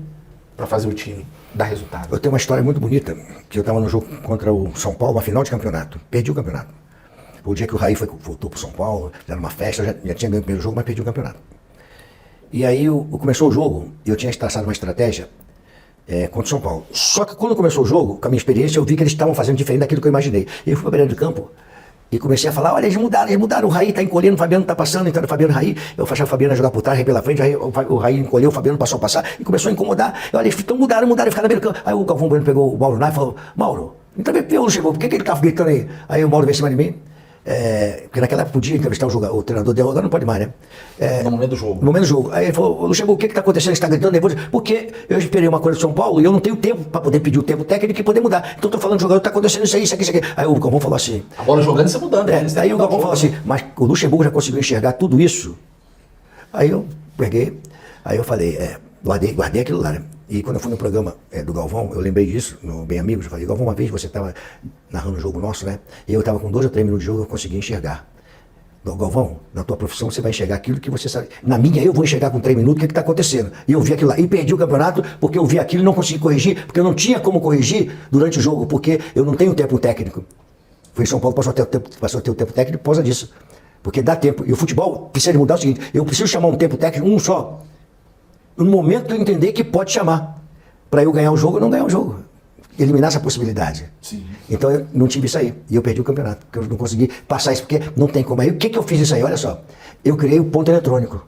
para fazer o time dar resultado? Eu tenho uma história muito bonita, que eu estava no jogo contra o São Paulo, uma final de campeonato. Perdi o campeonato. Foi o dia que o Raí voltou para o São Paulo, era uma festa, eu já tinha ganho o primeiro jogo, mas perdi o campeonato. E aí começou o jogo, e eu tinha traçado uma estratégia contra o São Paulo. Só que quando começou o jogo, com a minha experiência, eu vi que eles estavam fazendo diferente daquilo que eu imaginei. E eu fui para a beira do campo e comecei a falar, olha, eles mudaram, o Raí está encolhendo, o Fabiano está passando, então o Fabiano Raí, eu achava o Fabiano a jogar por trás, Raí pela frente, aí o Raí encolheu, o Fabiano passou a passar e começou a incomodar. Olha, eles mudaram, e ficaram na beira do campo. Aí o Galvão Bueno pegou o Mauro Nai e falou, Mauro, então não chegou, por que ele estava gritando aí? Aí o Mauro veio em cima de mim. Porque naquela época podia entrevistar o treinador dele, agora não pode mais, né? No momento do jogo. No momento do jogo. Aí ele falou, Luxemburgo, o que está acontecendo? Você está gritando nervoso? Porque eu esperei uma coisa do São Paulo e eu não tenho tempo para poder pedir o tempo técnico e poder mudar. Então estou falando do jogador, está acontecendo isso aqui. Aí o Galvão falou assim. A bola jogando e você mudando. Aí o Galvão falou assim, mas o Luxemburgo já conseguiu enxergar tudo isso? Aí eu peguei, aí eu falei, guardei aquilo lá, né? E quando eu fui no programa do Galvão, eu lembrei disso, no Bem Amigos, eu falei, Galvão, uma vez você estava narrando o jogo nosso, né? E eu estava com 2 ou 3 minutos de jogo, eu consegui enxergar. Galvão, na tua profissão você vai enxergar aquilo que você sabe. Na minha, eu vou enxergar com 3 minutos o que está acontecendo. E eu vi aquilo lá. E perdi o campeonato porque eu vi aquilo e não consegui corrigir, porque eu não tinha como corrigir durante o jogo, porque eu não tenho tempo técnico. Foi em São Paulo, passou a ter o tempo técnico por causa disso. Porque dá tempo. E o futebol precisa de mudar o seguinte, eu preciso chamar um tempo técnico, um só. No momento que eu entender que pode chamar. Para eu ganhar o jogo ou não ganhar o jogo. Eliminar essa possibilidade. Sim. Então eu não tive isso aí. E eu perdi o campeonato. Porque eu não consegui passar isso, porque não tem como. Aí o que eu fiz isso aí? Olha só. Eu criei o ponto eletrônico.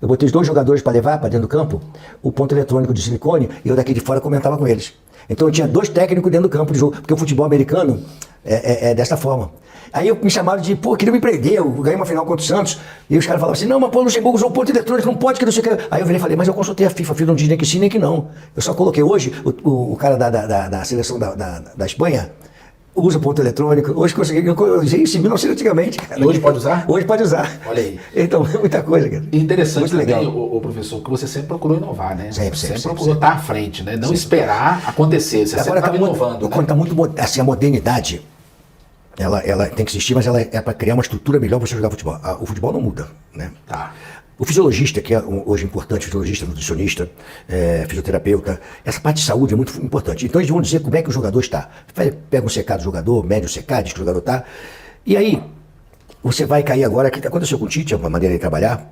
Eu botei os 2 jogadores para levar para dentro do campo, o ponto eletrônico de silicone, e eu daqui de fora comentava com eles. Então eu tinha 2 técnicos dentro do campo de jogo, porque o futebol americano é dessa forma. Aí me chamaram de, queria me prender, eu ganhei uma final contra o Santos, e os caras falavam assim, não, mas o Luxemburgo usou o ponto eletrônico, não pode, que não sei o que. Aí eu virei e falei, mas eu consultei a FIFA não diz nem que sim, nem que não. Eu só coloquei hoje, o cara da seleção da Espanha, usa o ponto eletrônico, hoje eu usei isso em 1900 antigamente. Cara. E hoje pode usar? Hoje pode usar. Olha aí. Então, é muita coisa, cara. E interessante muito também, legal. o professor, que você sempre procurou inovar, né? Sempre procurou estar à frente, né? Não esperar acontecer, você sempre estava inovando. Quando está muito, assim, a modernidade, ela tem que existir, mas ela é para criar uma estrutura melhor para você jogar futebol. O futebol não muda, né? Tá. O fisiologista, que é hoje importante, fisiologista, nutricionista, fisioterapeuta, essa parte de saúde é muito importante. Então eles vão dizer como é que o jogador está. Pega um secado do jogador, mede o secado, diz que o jogador está. E aí, você vai cair agora, que aconteceu com o Tite, é uma maneira de trabalhar,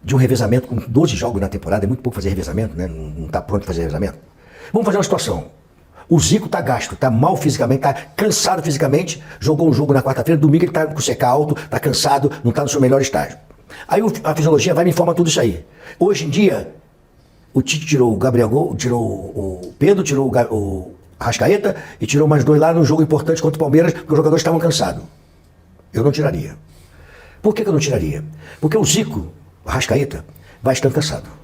de um revezamento com 12 jogos na temporada, é muito pouco fazer revezamento, né? Não está pronto para fazer revezamento. Vamos fazer uma situação. O Zico tá gasto, tá mal fisicamente, tá cansado fisicamente, jogou um jogo na quarta-feira, domingo ele tá com o CK alto, tá cansado, não tá no seu melhor estágio. Aí a fisiologia vai me informar tudo isso aí. Hoje em dia, o Tite tirou o Gabriel Gol, tirou o Pedro, tirou o Arrascaeta e tirou mais 2 lá num jogo importante contra o Palmeiras, porque os jogadores estavam cansados. Eu não tiraria. Por que eu não tiraria? Porque o Zico, o Arrascaeta, vai estar cansado.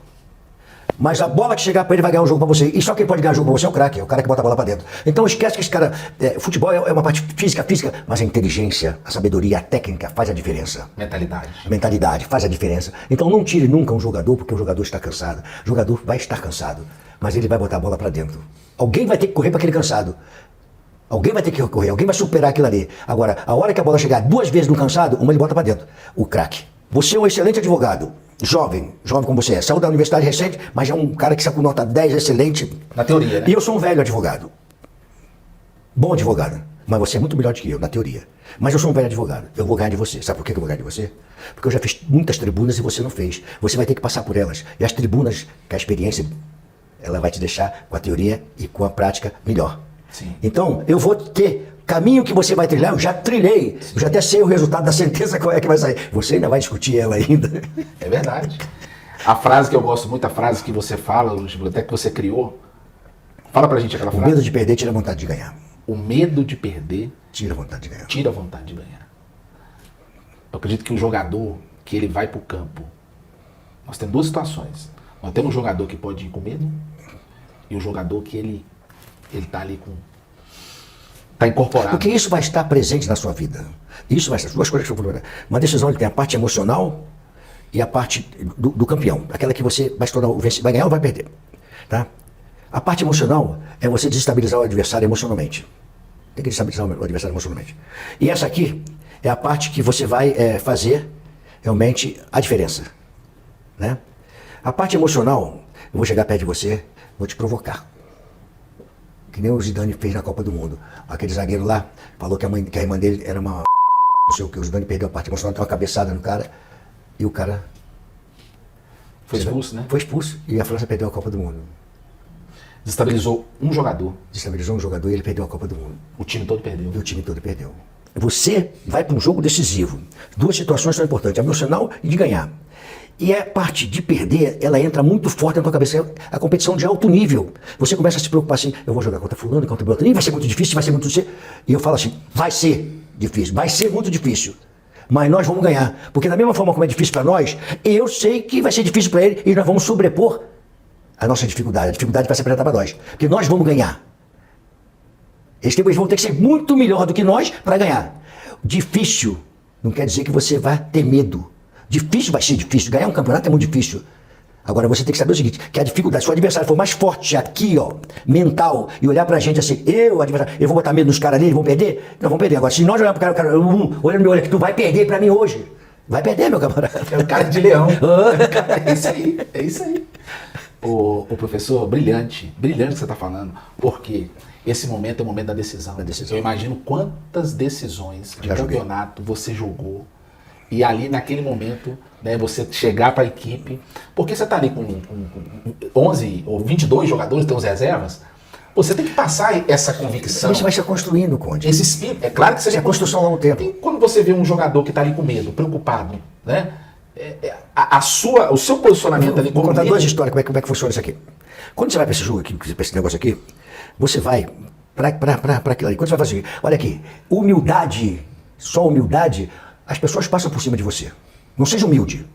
Mas a bola que chegar para ele vai ganhar um jogo para você. E só quem pode ganhar jogo para você é o craque, é o cara que bota a bola para dentro. Então esquece que esse cara, futebol é uma parte física, mas a inteligência, a sabedoria, a técnica faz a diferença. Mentalidade. A mentalidade faz a diferença. Então não tire nunca um jogador porque o jogador está cansado. O jogador vai estar cansado, mas ele vai botar a bola para dentro. Alguém vai ter que correr para aquele cansado. Alguém vai ter que correr, alguém vai superar aquilo ali. Agora, a hora que a bola chegar 2 vezes no cansado, uma ele bota para dentro. O craque. Você é um excelente advogado. Jovem como você é. Saiu da universidade recente, mas é um cara que saiu com nota 10, excelente. Na teoria, né? E eu sou um velho advogado. Bom advogado. Mas você é muito melhor do que eu, na teoria. Mas eu sou um velho advogado. Eu vou ganhar de você. Sabe por que eu vou ganhar de você? Porque eu já fiz muitas tribunas e você não fez. Você vai ter que passar por elas. E as tribunas, que a experiência, ela vai te deixar com a teoria e com a prática melhor. Sim. Então, eu vou ter caminho que você vai trilhar, eu já trilhei. Eu já até sei o resultado da sentença, qual é que vai sair. Você ainda vai discutir ela ainda. É verdade. A frase que eu gosto muito, a frase que você fala, até que você criou, fala pra gente aquela frase. O medo de perder tira a vontade de ganhar. O medo de perder tira a vontade de ganhar. Tira a vontade de ganhar. Eu acredito que o jogador, que ele vai pro campo, nós temos 2 situações. Nós temos um jogador que pode ir com medo e o jogador que ele tá ali com... Está incorporado. Porque isso vai estar presente na sua vida. Isso vai estar, 2 coisas que eu vou. Uma decisão que tem a parte emocional e a parte do campeão. Aquela que você vai se tornar o vencedor, vai ganhar ou vai perder. Tá? A parte emocional é você desestabilizar o adversário emocionalmente. Tem que desestabilizar o adversário emocionalmente. E essa aqui é a parte que você vai fazer realmente a diferença. Né? A parte emocional, eu vou chegar perto de você, vou te provocar. Que nem o Zidane fez na Copa do Mundo. Aquele zagueiro lá falou que a irmã dele era uma... Não sei o que, o Zidane perdeu a parte emocional, deu uma cabeçada no cara e o cara... Foi expulso, né? Foi expulso e a França perdeu a Copa do Mundo. Desestabilizou um jogador. Desestabilizou um jogador e ele perdeu a Copa do Mundo. O time todo perdeu. E o time todo perdeu. Você vai para um jogo decisivo. 2 situações são importantes, a emocional e de ganhar. E a parte de perder, ela entra muito forte na tua cabeça. A competição de alto nível. Você começa a se preocupar assim, eu vou jogar contra fulano, contra o outro. Vai ser muito difícil, vai ser muito difícil. E eu falo assim, vai ser difícil, vai ser muito difícil. Mas nós vamos ganhar. Porque da mesma forma como é difícil para nós, eu sei que vai ser difícil para ele e nós vamos sobrepor a nossa dificuldade. A dificuldade vai se apresentar para nós. Porque nós vamos ganhar. Eles vão ter que ser muito melhor do que nós para ganhar. Difícil não quer dizer que você vai ter medo. Difícil vai ser difícil. Ganhar um campeonato é muito difícil. Agora você tem que saber o seguinte, que a dificuldade, se o adversário for mais forte aqui, ó, mental, e olhar pra gente assim, eu vou botar medo nos caras ali, eles vão perder? Não vão perder. Agora, se nós olharmos pro cara, olha no meu olho que tu vai perder pra mim hoje. Vai perder, meu camarada. É o cara de leão. É isso aí, é isso aí. O professor, brilhante o que você está falando, porque esse momento é o momento da decisão. Eu imagino quantas decisões de campeonato você jogou e ali naquele momento, né, você chegar para a equipe, porque você está ali com 11 ou 22 jogadores, tem os reservas, você tem que passar essa convicção. Isso vai se construindo, Conde. Esse espírito, é claro que você... Isso é construção ao longo do tempo. E quando você vê um jogador que está ali com medo, preocupado, né? O seu posicionamento ali... Vou contar 2 histórias, como é que funciona isso aqui. Quando você vai para esse jogo aqui, para esse negócio aqui, você vai para aquilo ali. Quando você vai fazer, olha aqui, humildade, só humildade, as pessoas passam por cima de você. Não seja humilde.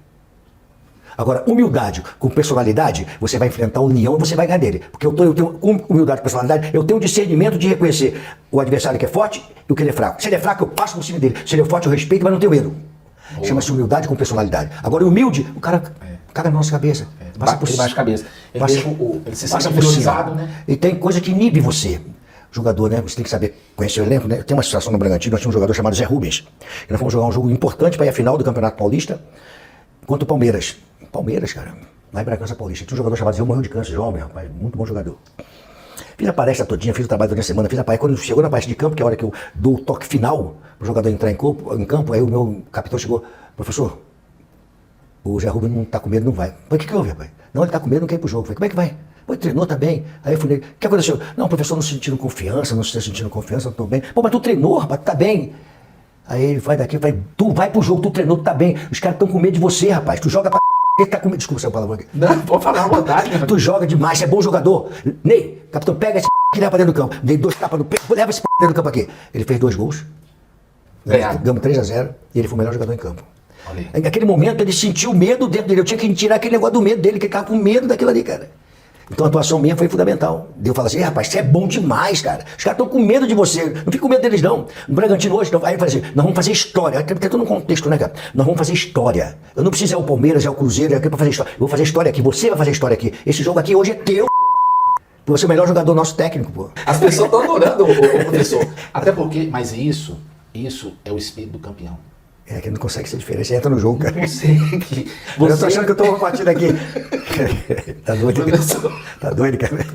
Agora, humildade com personalidade, você vai enfrentar o leão e você vai ganhar dele. Porque eu tenho humildade com personalidade, eu tenho discernimento de reconhecer o adversário que é forte e o que ele é fraco. Se ele é fraco, eu passo por cima dele. Se ele é forte, eu respeito, mas não tenho medo. Chama-se humildade com personalidade. Agora, humilde, o cara caga na nossa cabeça. Passa por cima. Ele se sente inferiorizado, né? E tem coisa que inibe você. Jogador, né? Você tem que saber conhecer o elenco, né? Tem uma situação no Bragantino, nós tínhamos um jogador chamado Zé Rubens. E nós fomos jogar um jogo importante para ir à final do Campeonato Paulista contra o Palmeiras. Palmeiras, cara, lá em Bragança Paulista. Tinha um jogador chamado Zé, morreu de câncer, jovem, rapaz, muito bom jogador. Fiz a palestra todinha, fiz o trabalho durante a semana, fiz a palestra. Quando chegou na parte de campo, que é a hora que eu dou o toque final para o jogador entrar em campo, aí o meu capitão chegou, professor, o Zé Rubens não tá com medo, não vai. Mas o que houve, rapaz? Não, ele tá com medo, não quer ir pro jogo. Eu falei, como é que vai? Pô, treinou também. Aí eu falei, o que aconteceu? Não, professor, não sentindo confiança, não estou sentindo confiança, não estou bem. Pô, mas tu treinou, rapaz, tu tá bem. Aí ele vai daqui, vai, tu vai pro jogo, tu treinou, tu tá bem. Os caras estão com medo de você, rapaz. Tu joga pra ele tá com medo. Desculpa essa palavra aqui. Não, pode falar à vontade. Tu joga demais, você é bom jogador. Ney, capitão, pega esse que leva pra dentro do campo. Dei 2 tapas no peito, leva esse dentro do campo aqui. Ele fez 2 gols. Ganhamos 3-0 e ele foi o melhor jogador em campo. Naquele momento ele sentiu o medo dentro dele. Eu tinha que tirar aquele negócio do medo dele, que ele tava com medo daquilo ali, cara. Então a atuação minha foi fundamental. Eu falo assim, rapaz, você é bom demais, cara. Os caras estão com medo de você. Não fica com medo deles, não. No Bragantino hoje, aí eu falei assim, nós vamos fazer história. Tem tudo no contexto, né, cara? Nós vamos fazer história. Eu não preciso ir ao Palmeiras, ao Cruzeiro, aqui pra fazer história. Eu vou fazer história aqui. Você vai fazer história aqui. Esse jogo aqui hoje é teu. Você é o melhor jogador nosso técnico, pô. As pessoas estão adorando o professor. Até porque, mas isso é o espírito do campeão. É que não consegue ser diferente, você entra no jogo, cara. Você... Eu tô achando que eu tô uma partida aqui. Tá doido? Professor. Tá doido, cara?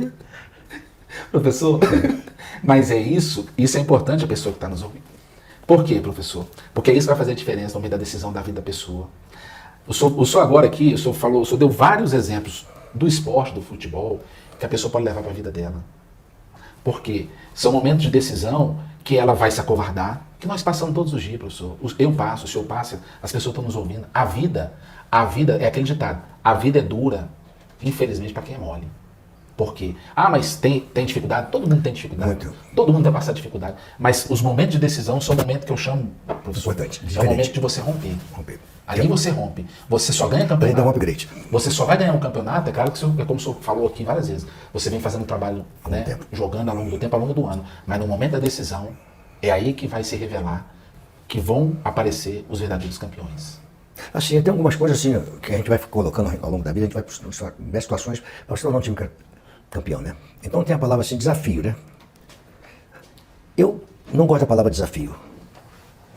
Professor, mas isso é importante a pessoa que está nos ouvindo. Por quê, professor? Porque isso vai fazer a diferença no meio da decisão da vida da pessoa. O senhor agora aqui, o senhor deu vários exemplos do esporte, do futebol, que a pessoa pode levar para a vida dela. Por quê? São momentos de decisão que ela vai se acovardar, que nós passamos todos os dias, professor. Eu passo, o senhor passa, as pessoas estão nos ouvindo. A vida é aquele ditado, a vida é dura, infelizmente, para quem é mole. Por quê? Ah, mas tem dificuldade? Todo mundo tem dificuldade. Muito. Todo mundo vai passar dificuldade. Mas os momentos de decisão são momentos que eu chamo, professor, importante, é o momento de você romper. Ali você rompe. Você só ganha campeonato. Dá um upgrade. Você só vai ganhar um campeonato, é claro que é como o senhor falou aqui várias vezes. Você vem fazendo trabalho, né, jogando ao longo do tempo, ao longo do ano. Mas no momento da decisão, é aí que vai se revelar que vão aparecer os verdadeiros campeões. Assim, tem algumas coisas assim que a gente vai colocando ao longo da vida, a gente vai ver situações para se tornar um time campeão, né? Então tem a palavra assim, desafio, né? Eu não gosto da palavra desafio.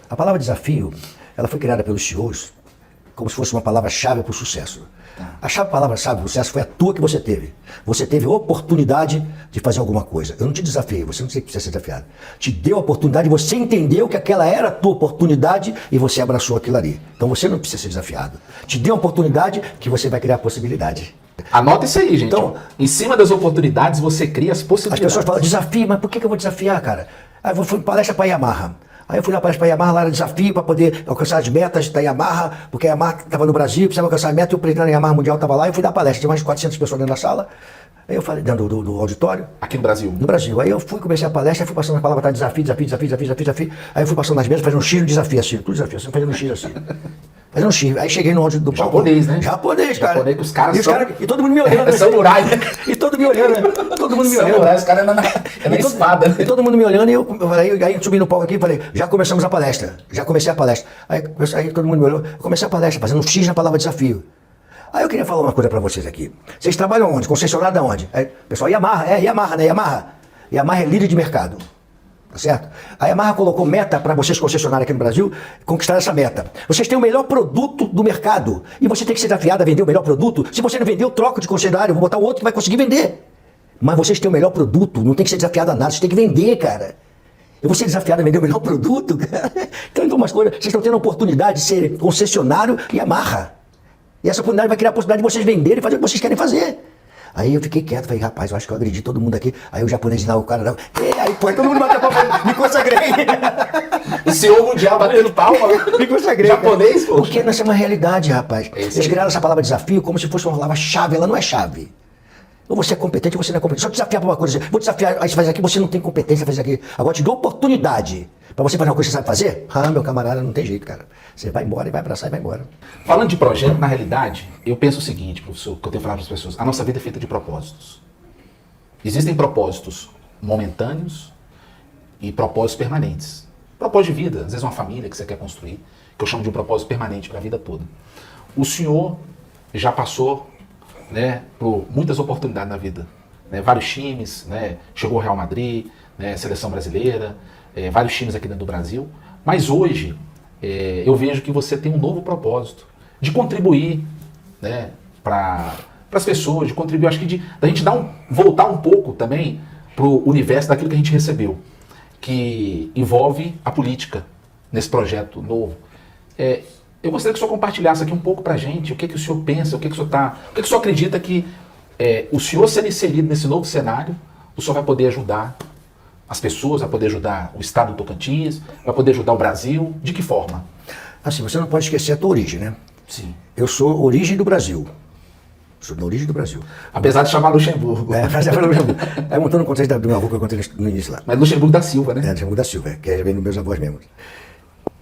A palavra desafio, ela foi criada pelos CEOs como se fosse uma palavra-chave para o sucesso. A palavra-chave para o sucesso foi a tua que você teve. Você teve a oportunidade de fazer alguma coisa. Eu não te desafiei, você não precisa ser desafiado. Te deu a oportunidade, você entendeu que aquela era a tua oportunidade e você abraçou aquilo ali. Então você não precisa ser desafiado. Te deu a oportunidade que você vai criar a possibilidade. Anota isso aí, gente. Então, em cima das oportunidades, você cria as possibilidades. As pessoas falam, desafio, mas por que eu vou desafiar, cara? Aí eu fui palestra para a Yamaha. Aí eu fui na palestra para a Yamaha, lá era desafio para poder alcançar as metas da Yamaha, porque a Yamaha estava no Brasil, precisava alcançar a meta, e o presidente da Yamaha Mundial estava lá, e eu fui dar palestra, tinha mais de 400 pessoas dentro da sala. Aí eu falei, dentro do auditório. Aqui no Brasil? No Brasil. Aí eu comecei a palestra, fui passando a palavra, tá, desafio. Aí eu fui passando nas mesas, fazendo um X no desafio, assim, tudo desafio, assim, fazendo um X assim. Fazendo um X. Aí cheguei no áudio do palco. Japonês, né? Japonês, cara. Japonês, que os caras são... E todo mundo me olhando. Samurai. E todo mundo me olhando. Todo mundo me olhando. Samurai, os caras é na espada. E todo mundo me olhando, e eu falei, aí eu subi no palco aqui e falei, já começamos a palestra. Já comecei a palestra. Aí todo mundo me olhou, eu comecei a palestra, fazendo um X na palavra desafio. Aí eu queria falar uma coisa pra vocês aqui. Vocês trabalham onde? Concessionário de onde? Aí, pessoal, Yamaha, né? Yamaha é líder de mercado. Tá certo? A Yamaha colocou meta para vocês concessionários aqui no Brasil conquistar essa meta. Vocês têm o melhor produto do mercado e você tem que ser desafiado a vender o melhor produto. Se você não vender, eu troco de concessionário, eu vou botar o outro que vai conseguir vender. Mas vocês têm o melhor produto, não tem que ser desafiado a nada, vocês têm que vender, cara. Eu vou ser desafiado a vender o melhor produto, cara. Então, umas coisas, vocês estão tendo a oportunidade de ser concessionário e Yamaha. E essa oportunidade vai criar a possibilidade de vocês venderem e fazer o que vocês querem fazer. Aí eu fiquei quieto, falei, rapaz, eu acho que eu agredi todo mundo aqui. Aí o japonês lá, o cara não. Aí pô, todo mundo bateu palma, me consagrei. O senhor mundial batendo palma. Me consagrei. Japonês, pô. Porque nós temos uma realidade, rapaz. Eles criaram essa palavra desafio como se fosse uma palavra-chave, ela não é chave. Ou você é competente ou você não é competente. Só desafiar para uma coisa, vou desafiar, aí você faz aqui, você não tem competência, faz aqui. Agora te dou oportunidade para você fazer uma coisa que você sabe fazer. Ah, meu camarada, não tem jeito, cara. Você vai embora e vai abraçar e vai embora. Falando de projeto, na realidade, eu penso o seguinte, professor, que eu tenho falado para as pessoas, a nossa vida é feita de propósitos. Existem propósitos momentâneos e propósitos permanentes. Propósito de vida, às vezes uma família que você quer construir, que eu chamo de um propósito permanente para a vida toda. O senhor já passou, né, por muitas oportunidades na vida, né, vários times, né, chegou ao Real Madrid, né, seleção brasileira, vários times aqui dentro do Brasil, mas hoje eu vejo que você tem um novo propósito de contribuir, né, para as pessoas, de contribuir, acho que da gente voltar um pouco também para o universo daquilo que a gente recebeu, que envolve a política nesse projeto novo. Eu gostaria que o senhor compartilhasse aqui um pouco para a gente o que o senhor pensa, o que o senhor acredita que o senhor sendo inserido nesse novo cenário, o senhor vai poder ajudar as pessoas, vai poder ajudar o estado do Tocantins, vai poder ajudar o Brasil? De que forma? Assim, você não pode esquecer a tua origem, né? Sim. Eu sou origem do Brasil. Sou da origem do Brasil. Apesar de chamar Luxemburgo. Montando o contexto do meu avô que eu contei no início lá. Mas Luxemburgo da Silva, né? Luxemburgo da Silva, que vem dos meus avós mesmo.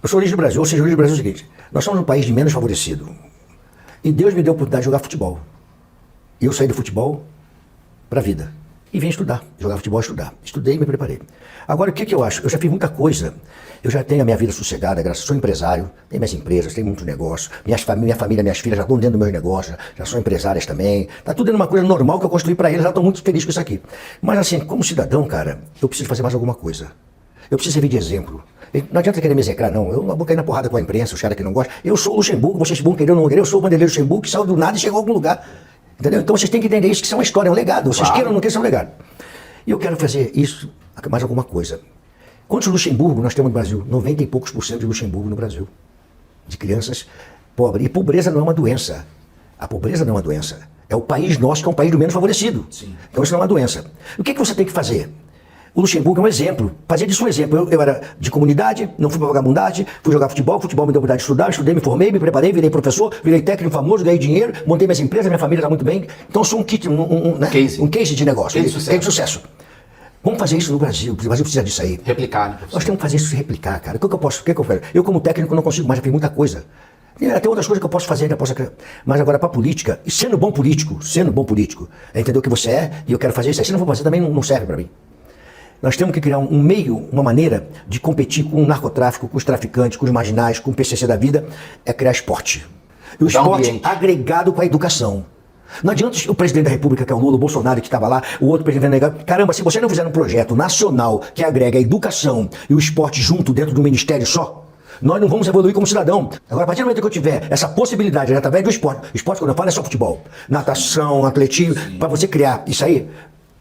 Eu sou origem do Brasil, ou seja, a origem do Brasil é o seguinte: nós somos um país de menos favorecido. E Deus me deu a oportunidade de jogar futebol. E eu saí do futebol para a vida. E vim estudar, jogar futebol e estudar. Estudei e me preparei. Agora, o que eu acho? Eu já fiz muita coisa. Eu já tenho a minha vida sossegada, graças a Deus. Sou empresário, tenho minhas empresas, tenho muitos negócios. Minha família, minhas filhas já estão dentro do meu negócio, já são empresárias também. Está tudo dentro de uma coisa normal que eu construí para eles, já estou muito feliz com isso aqui. Mas assim, como cidadão, cara, eu preciso fazer mais alguma coisa. Eu preciso servir de exemplo. Não adianta querer me execrar, não. Eu não vou cair na porrada com a imprensa, os caras que não gostam. Eu sou o Luxemburgo, vocês vão querer ou não querer, eu sou o Vanderlei Luxemburgo, que saiu do nada e chegou a algum lugar. Entendeu? Então vocês têm que entender isso, que isso é uma história, é um legado. Vocês queiram ou não queiram, isso é um legado. E eu quero fazer isso, mais alguma coisa. Quantos Luxemburgo nós temos no Brasil? 90 e poucos % de Luxemburgo no Brasil. De crianças pobres. E pobreza não é uma doença. A pobreza não é uma doença. É o país nosso que é um país do menos favorecido. Sim. Então isso não é uma doença. O que você tem que fazer? O Luxemburgo é um exemplo. Fazer disso um exemplo. Eu era de comunidade, não fui para vagabundagem, fui jogar futebol, futebol me deu oportunidade de estudar, estudei, me formei, me preparei, virei professor, virei técnico famoso, ganhei dinheiro, montei minhas empresas, minha família está muito bem. Então eu sou um kit, um case de negócio. Case de sucesso. Vamos fazer isso no Brasil. O Brasil precisa disso aí. Replicar, né, professor? Nós temos que fazer isso se replicar, cara. O que eu posso? O que eu faço? Eu, como técnico, não consigo mais, já fiz muita coisa. Tem outras coisas que eu posso fazer, ainda posso. Mas agora, para política, e sendo bom político, é entender o que você é, e eu quero fazer isso aí. Se não for fazer, também não serve para mim. Nós temos que criar um meio, uma maneira de competir com o narcotráfico, com os traficantes, com os marginais, com o PCC da vida, é criar esporte. E o esporte agregado com a educação. Não adianta o presidente da República, que é o Lula, o Bolsonaro que estava lá, o outro presidente negado. Caramba, se você não fizer um projeto nacional que agrega a educação e o esporte junto dentro de um ministério só, nós não vamos evoluir como cidadão. Agora, a partir do momento que eu tiver essa possibilidade, através do esporte, quando eu falo é só futebol, natação, atletismo, para você criar isso aí,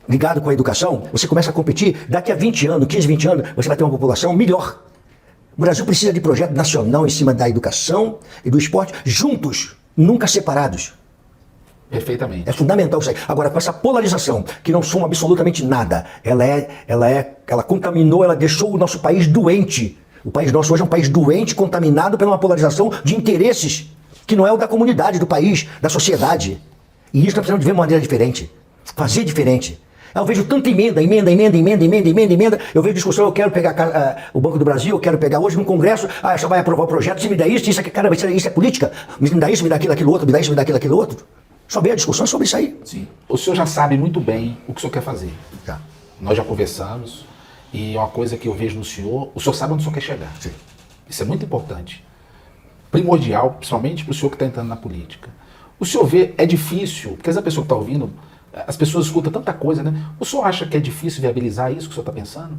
ligado com a educação, você começa a competir, daqui a 20 anos, 15, 20 anos, você vai ter uma população melhor. O Brasil precisa de projeto nacional em cima da educação e do esporte, juntos, nunca separados. Perfeitamente. É fundamental isso aí. Agora, com essa polarização, que não soma absolutamente nada, ela contaminou, ela deixou o nosso país doente. O país nosso hoje é um país doente, contaminado pela uma polarização de interesses, que não é o da comunidade, do país, da sociedade. E isso nós precisamos de ver de uma maneira diferente. Fazer diferente. Eu vejo tanta emenda. Eu vejo discussão, eu quero pegar o Banco do Brasil, eu quero pegar hoje no Congresso, só vai aprovar o projeto, se me dá isso aqui, cara, isso é política. Me dá isso, me dá aquilo outro, me dá isso, me dá aquilo outro. Só bem a discussão sobre isso aí. Sim. O senhor já sabe muito bem o que o senhor quer fazer. Já. Nós já conversamos e é uma coisa que eu vejo no senhor, o senhor sabe onde o senhor quer chegar. Sim. Isso é muito importante. Primordial, principalmente para o senhor que está entrando na política. O senhor vê, é difícil, porque essa pessoa que está ouvindo, as pessoas escutam tanta coisa, né? O senhor acha que é difícil viabilizar isso que o senhor está pensando?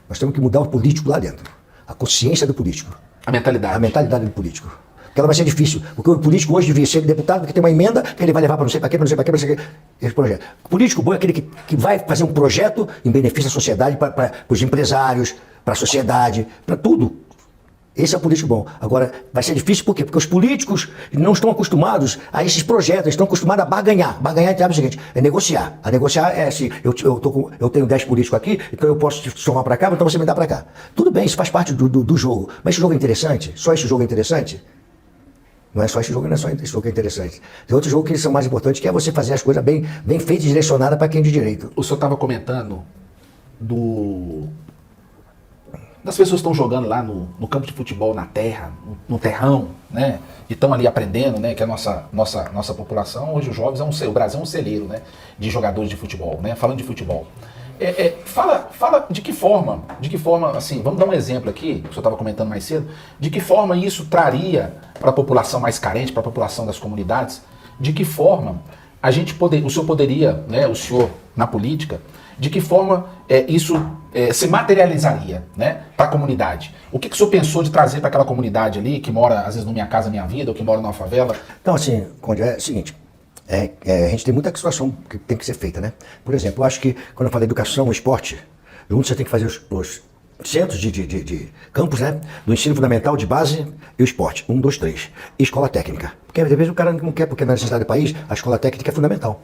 Nós temos que mudar o político lá dentro. A consciência do político. A mentalidade. A mentalidade do político. Porque ela vai ser difícil. Porque o político hoje devia ser deputado porque tem uma emenda que ele vai levar para não sei para quê, para não sei para quê, para não sei para quê. Esse projeto. O político bom é aquele que vai fazer um projeto em benefício da sociedade, para os empresários, para a sociedade, para tudo. Esse é o político bom. Agora, vai ser difícil por quê? Porque os políticos não estão acostumados a esses projetos, eles estão acostumados a barganhar. Barganhar é o seguinte, é negociar. A negociar é assim, eu tenho 10 políticos aqui, então eu posso te somar para cá, então você me dá para cá. Tudo bem, isso faz parte do jogo. Mas esse jogo é interessante? Só esse jogo é interessante? Não é só esse jogo, não é só esse jogo que é interessante. Tem outro jogo que são mais importantes, que é você fazer as coisas bem feitas e direcionadas para quem é de direito. O senhor estava comentando das pessoas que estão jogando lá no campo de futebol, na terra, no terrão, né? E estão ali aprendendo, né? Que a nossa população, hoje os jovens, o Brasil é um celeiro, né? De jogadores de futebol, né? Falando de futebol. Fala de que forma, assim, vamos dar um exemplo aqui, que o senhor estava comentando mais cedo, de que forma isso traria para a população mais carente, para a população das comunidades, de que forma o senhor poderia, né, o senhor na política, de que forma isso se materializaria, né, para a comunidade? O que o senhor pensou de trazer para aquela comunidade ali, que mora às vezes no Minha Casa Minha Vida, ou que mora numa favela? Então assim, Conde, é o seguinte, a gente tem muita situação que tem que ser feita, né? Por exemplo, eu acho que quando eu falo educação, esporte, junto você tem que fazer centros de campos, né? Do ensino fundamental, de base e o esporte. 1, 2, 3. E escola técnica. Porque às vezes o cara não quer, porque na necessidade do país, a escola técnica é fundamental.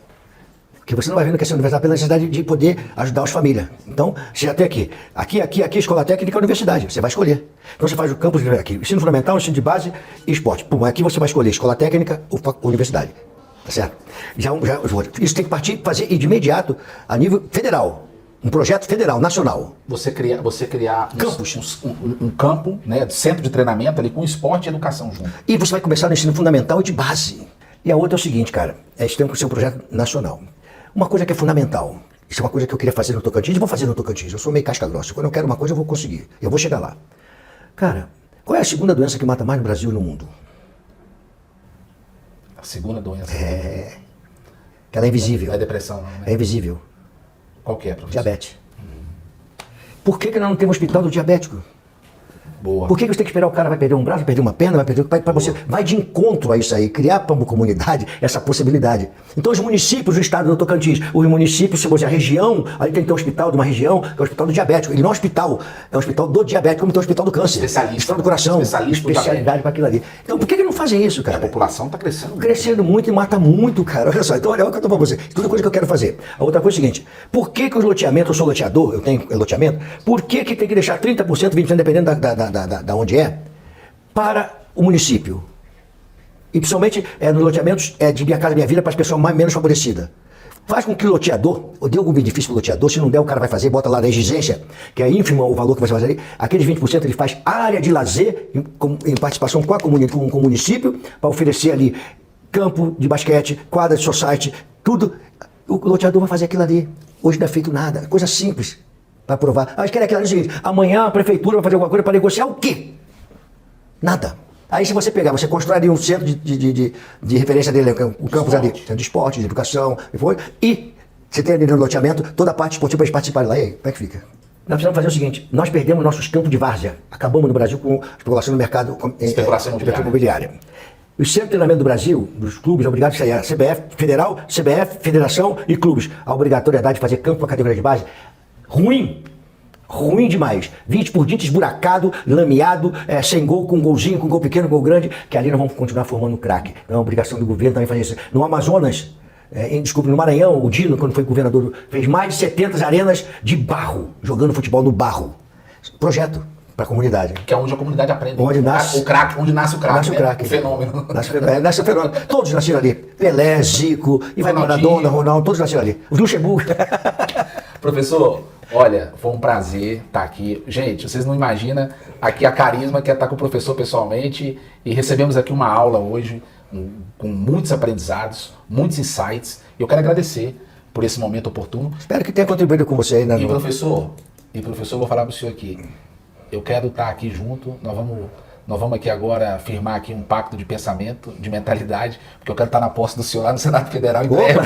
Porque você não vai ver no que é universidade pela necessidade de poder ajudar as famílias. Então, você até aqui, escola técnica é universidade, você vai escolher. Então você faz o campus aqui, ensino fundamental, ensino de base e esporte. Pum, aqui você vai escolher escola técnica ou universidade. Tá certo? Isso tem que partir, fazer de imediato a nível federal. Um projeto federal, nacional. Você criar Campus. um campo, né, centro de treinamento ali com esporte e educação junto. E você vai começar no ensino fundamental e de base. E a outra é o seguinte, cara, você tem que ser um projeto nacional. Uma coisa que é fundamental, isso é uma coisa que eu queria fazer no Tocantins, e vou fazer no Tocantins, eu sou meio casca grossa, quando eu quero uma coisa eu vou conseguir, eu vou chegar lá. Cara, qual é a segunda doença que mata mais no Brasil e no mundo? A segunda doença? Que ela é invisível. Não é depressão, não, né? É invisível. Qual que é, professor? Diabetes. Por que nós não temos hospital do diabético? Boa. Por que você tem que esperar o cara vai perder um braço, vai perder uma perna, vai perder para você? Vai de encontro a isso aí, criar para uma comunidade essa possibilidade. Então os municípios do estado do Tocantins, os municípios, se você a região, aí tem que ter um hospital de uma região, que é o hospital do diabético. Ele não é um hospital, é um hospital do diabético, como tem o hospital do câncer. Especialista. Hospital do coração, especialidade para aquilo ali. Então por que não fazem isso, cara? A população está crescendo muito. Crescendo muito e mata muito, cara. Olha só, então olha o que eu tô falando pra você. Tudo coisa que eu quero fazer. A outra coisa é o seguinte, por que os loteamentos, eu sou loteador, eu tenho loteamento, por que tem que deixar 30%, 20% dependendo da onde é, para o município? E principalmente nos loteamentos de Minha Casa Minha Vida para as pessoas menos favorecidas. Faz com que o loteador, ou dê algum benefício para o loteador, se não der o cara vai fazer, bota lá na exigência, que é ínfimo o valor que você vai fazer ali, aqueles 20% ele faz área de lazer, em participação com o município, para oferecer ali campo de basquete, quadra de society, tudo. O loteador vai fazer aquilo ali. Hoje não é feito nada, coisa simples para aprovar. Mas quer aquilo ali, é o seguinte, amanhã a prefeitura vai fazer alguma coisa para negociar o quê? Nada. Aí se você pegar, você constrói ali um centro de referência dele, o campus ali, centro de esporte, de educação, e você tem ali no loteamento toda a parte esportiva para eles participarem lá. E aí, como é que fica? Nós precisamos fazer o seguinte, nós perdemos nossos campos de várzea. Acabamos no Brasil com especulação no mercado imobiliária. O centro de treinamento do Brasil, dos clubes, é obrigado a sair a CBF Federal, CBF, Federação e clubes. A obrigatoriedade de fazer campo para a categoria de base, ruim demais. 20 por 20, esburacado, lameado, sem gol, com golzinho, com gol pequeno, gol grande, que ali nós vamos continuar formando craque. Não é obrigação do governo também fazer isso. No Amazonas, no Maranhão, o Dino, quando foi governador, fez mais de 70 arenas de barro, jogando futebol no barro. Projeto para a comunidade. Que é onde a comunidade aprende. Onde nasce o craque, onde nasce o craque. Nasce o craque. O fenômeno. Nasce o fenômeno. Todos nasceram ali. Pelé, Zico, Ivan Maradona, Ronaldo, todos nasceram ali. Os Luxemburgo. Professor, olha, foi um prazer estar aqui. Gente, vocês não imaginam aqui a carisma que é estar com o professor pessoalmente, e recebemos aqui uma aula hoje com muitos aprendizados, muitos insights. E eu quero agradecer por esse momento oportuno. Espero que tenha contribuído com você aí. E professor, eu vou falar para o senhor aqui. Eu quero estar aqui junto, nós vamos aqui agora firmar aqui um pacto de pensamento, de mentalidade, porque eu quero estar na posse do senhor lá no Senado Federal em breve.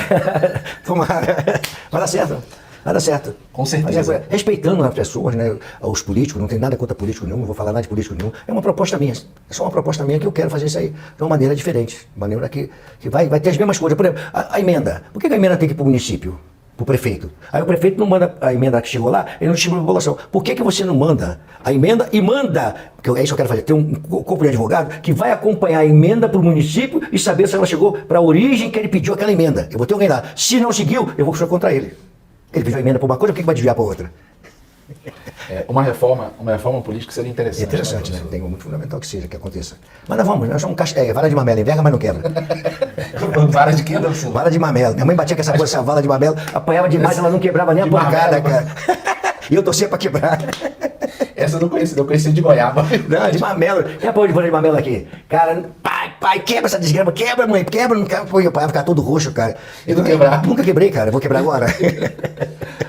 Tomara. Vai dar certo. Vai dar certo. Com certeza. Mas, respeitando as pessoas, né, os políticos, não tem nada contra político nenhum, não vou falar nada de político nenhum. É uma proposta minha. É só uma proposta minha que eu quero fazer isso aí de uma maneira diferente. De maneira que vai ter as mesmas coisas. Por exemplo, a emenda. Por que a emenda tem que ir para o município? Para o prefeito. Aí o prefeito não manda a emenda que chegou lá, ele não estimula a população. Por que você não manda a emenda e manda, porque é isso que eu quero fazer, ter um corpo de advogado que vai acompanhar a emenda para o município e saber se ela chegou para a origem que ele pediu aquela emenda. Eu vou ter alguém lá. Se não seguiu, eu vou contra ele. Ele pediu a emenda para uma coisa, por que vai desviar para outra? Uma reforma política seria interessante. Interessante, né? Tem muito fundamental que seja, que aconteça. Mas nós somos vara de mamela, enverga, mas não quebra. Vara de quê, professor? Vara de mamela. Minha mãe batia com essa vara de mamela, apanhava demais, ela não quebrava nem a pancada, cara. E eu torcia pra quebrar. Essa eu não conheci, eu conheci de goiaba. Não, de mamela. E a pão de mamela aqui? Cara, pai, quebra essa desgrama, quebra, mãe, quebra, não quebra. Pô, o pai vai ficar todo roxo, cara. E não quebrar? Nunca quebrei, cara, eu vou quebrar agora.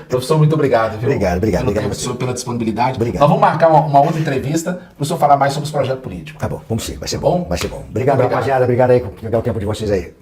Professor, muito obrigado, viu? Obrigado. Professor, pela disponibilidade. Obrigado. Nós vamos marcar uma outra entrevista para o senhor falar mais sobre os projetos políticos. Tá bom, vamos sim, vai ser bom. Obrigado, rapaziada, obrigado aí por pegar o tempo de vocês aí.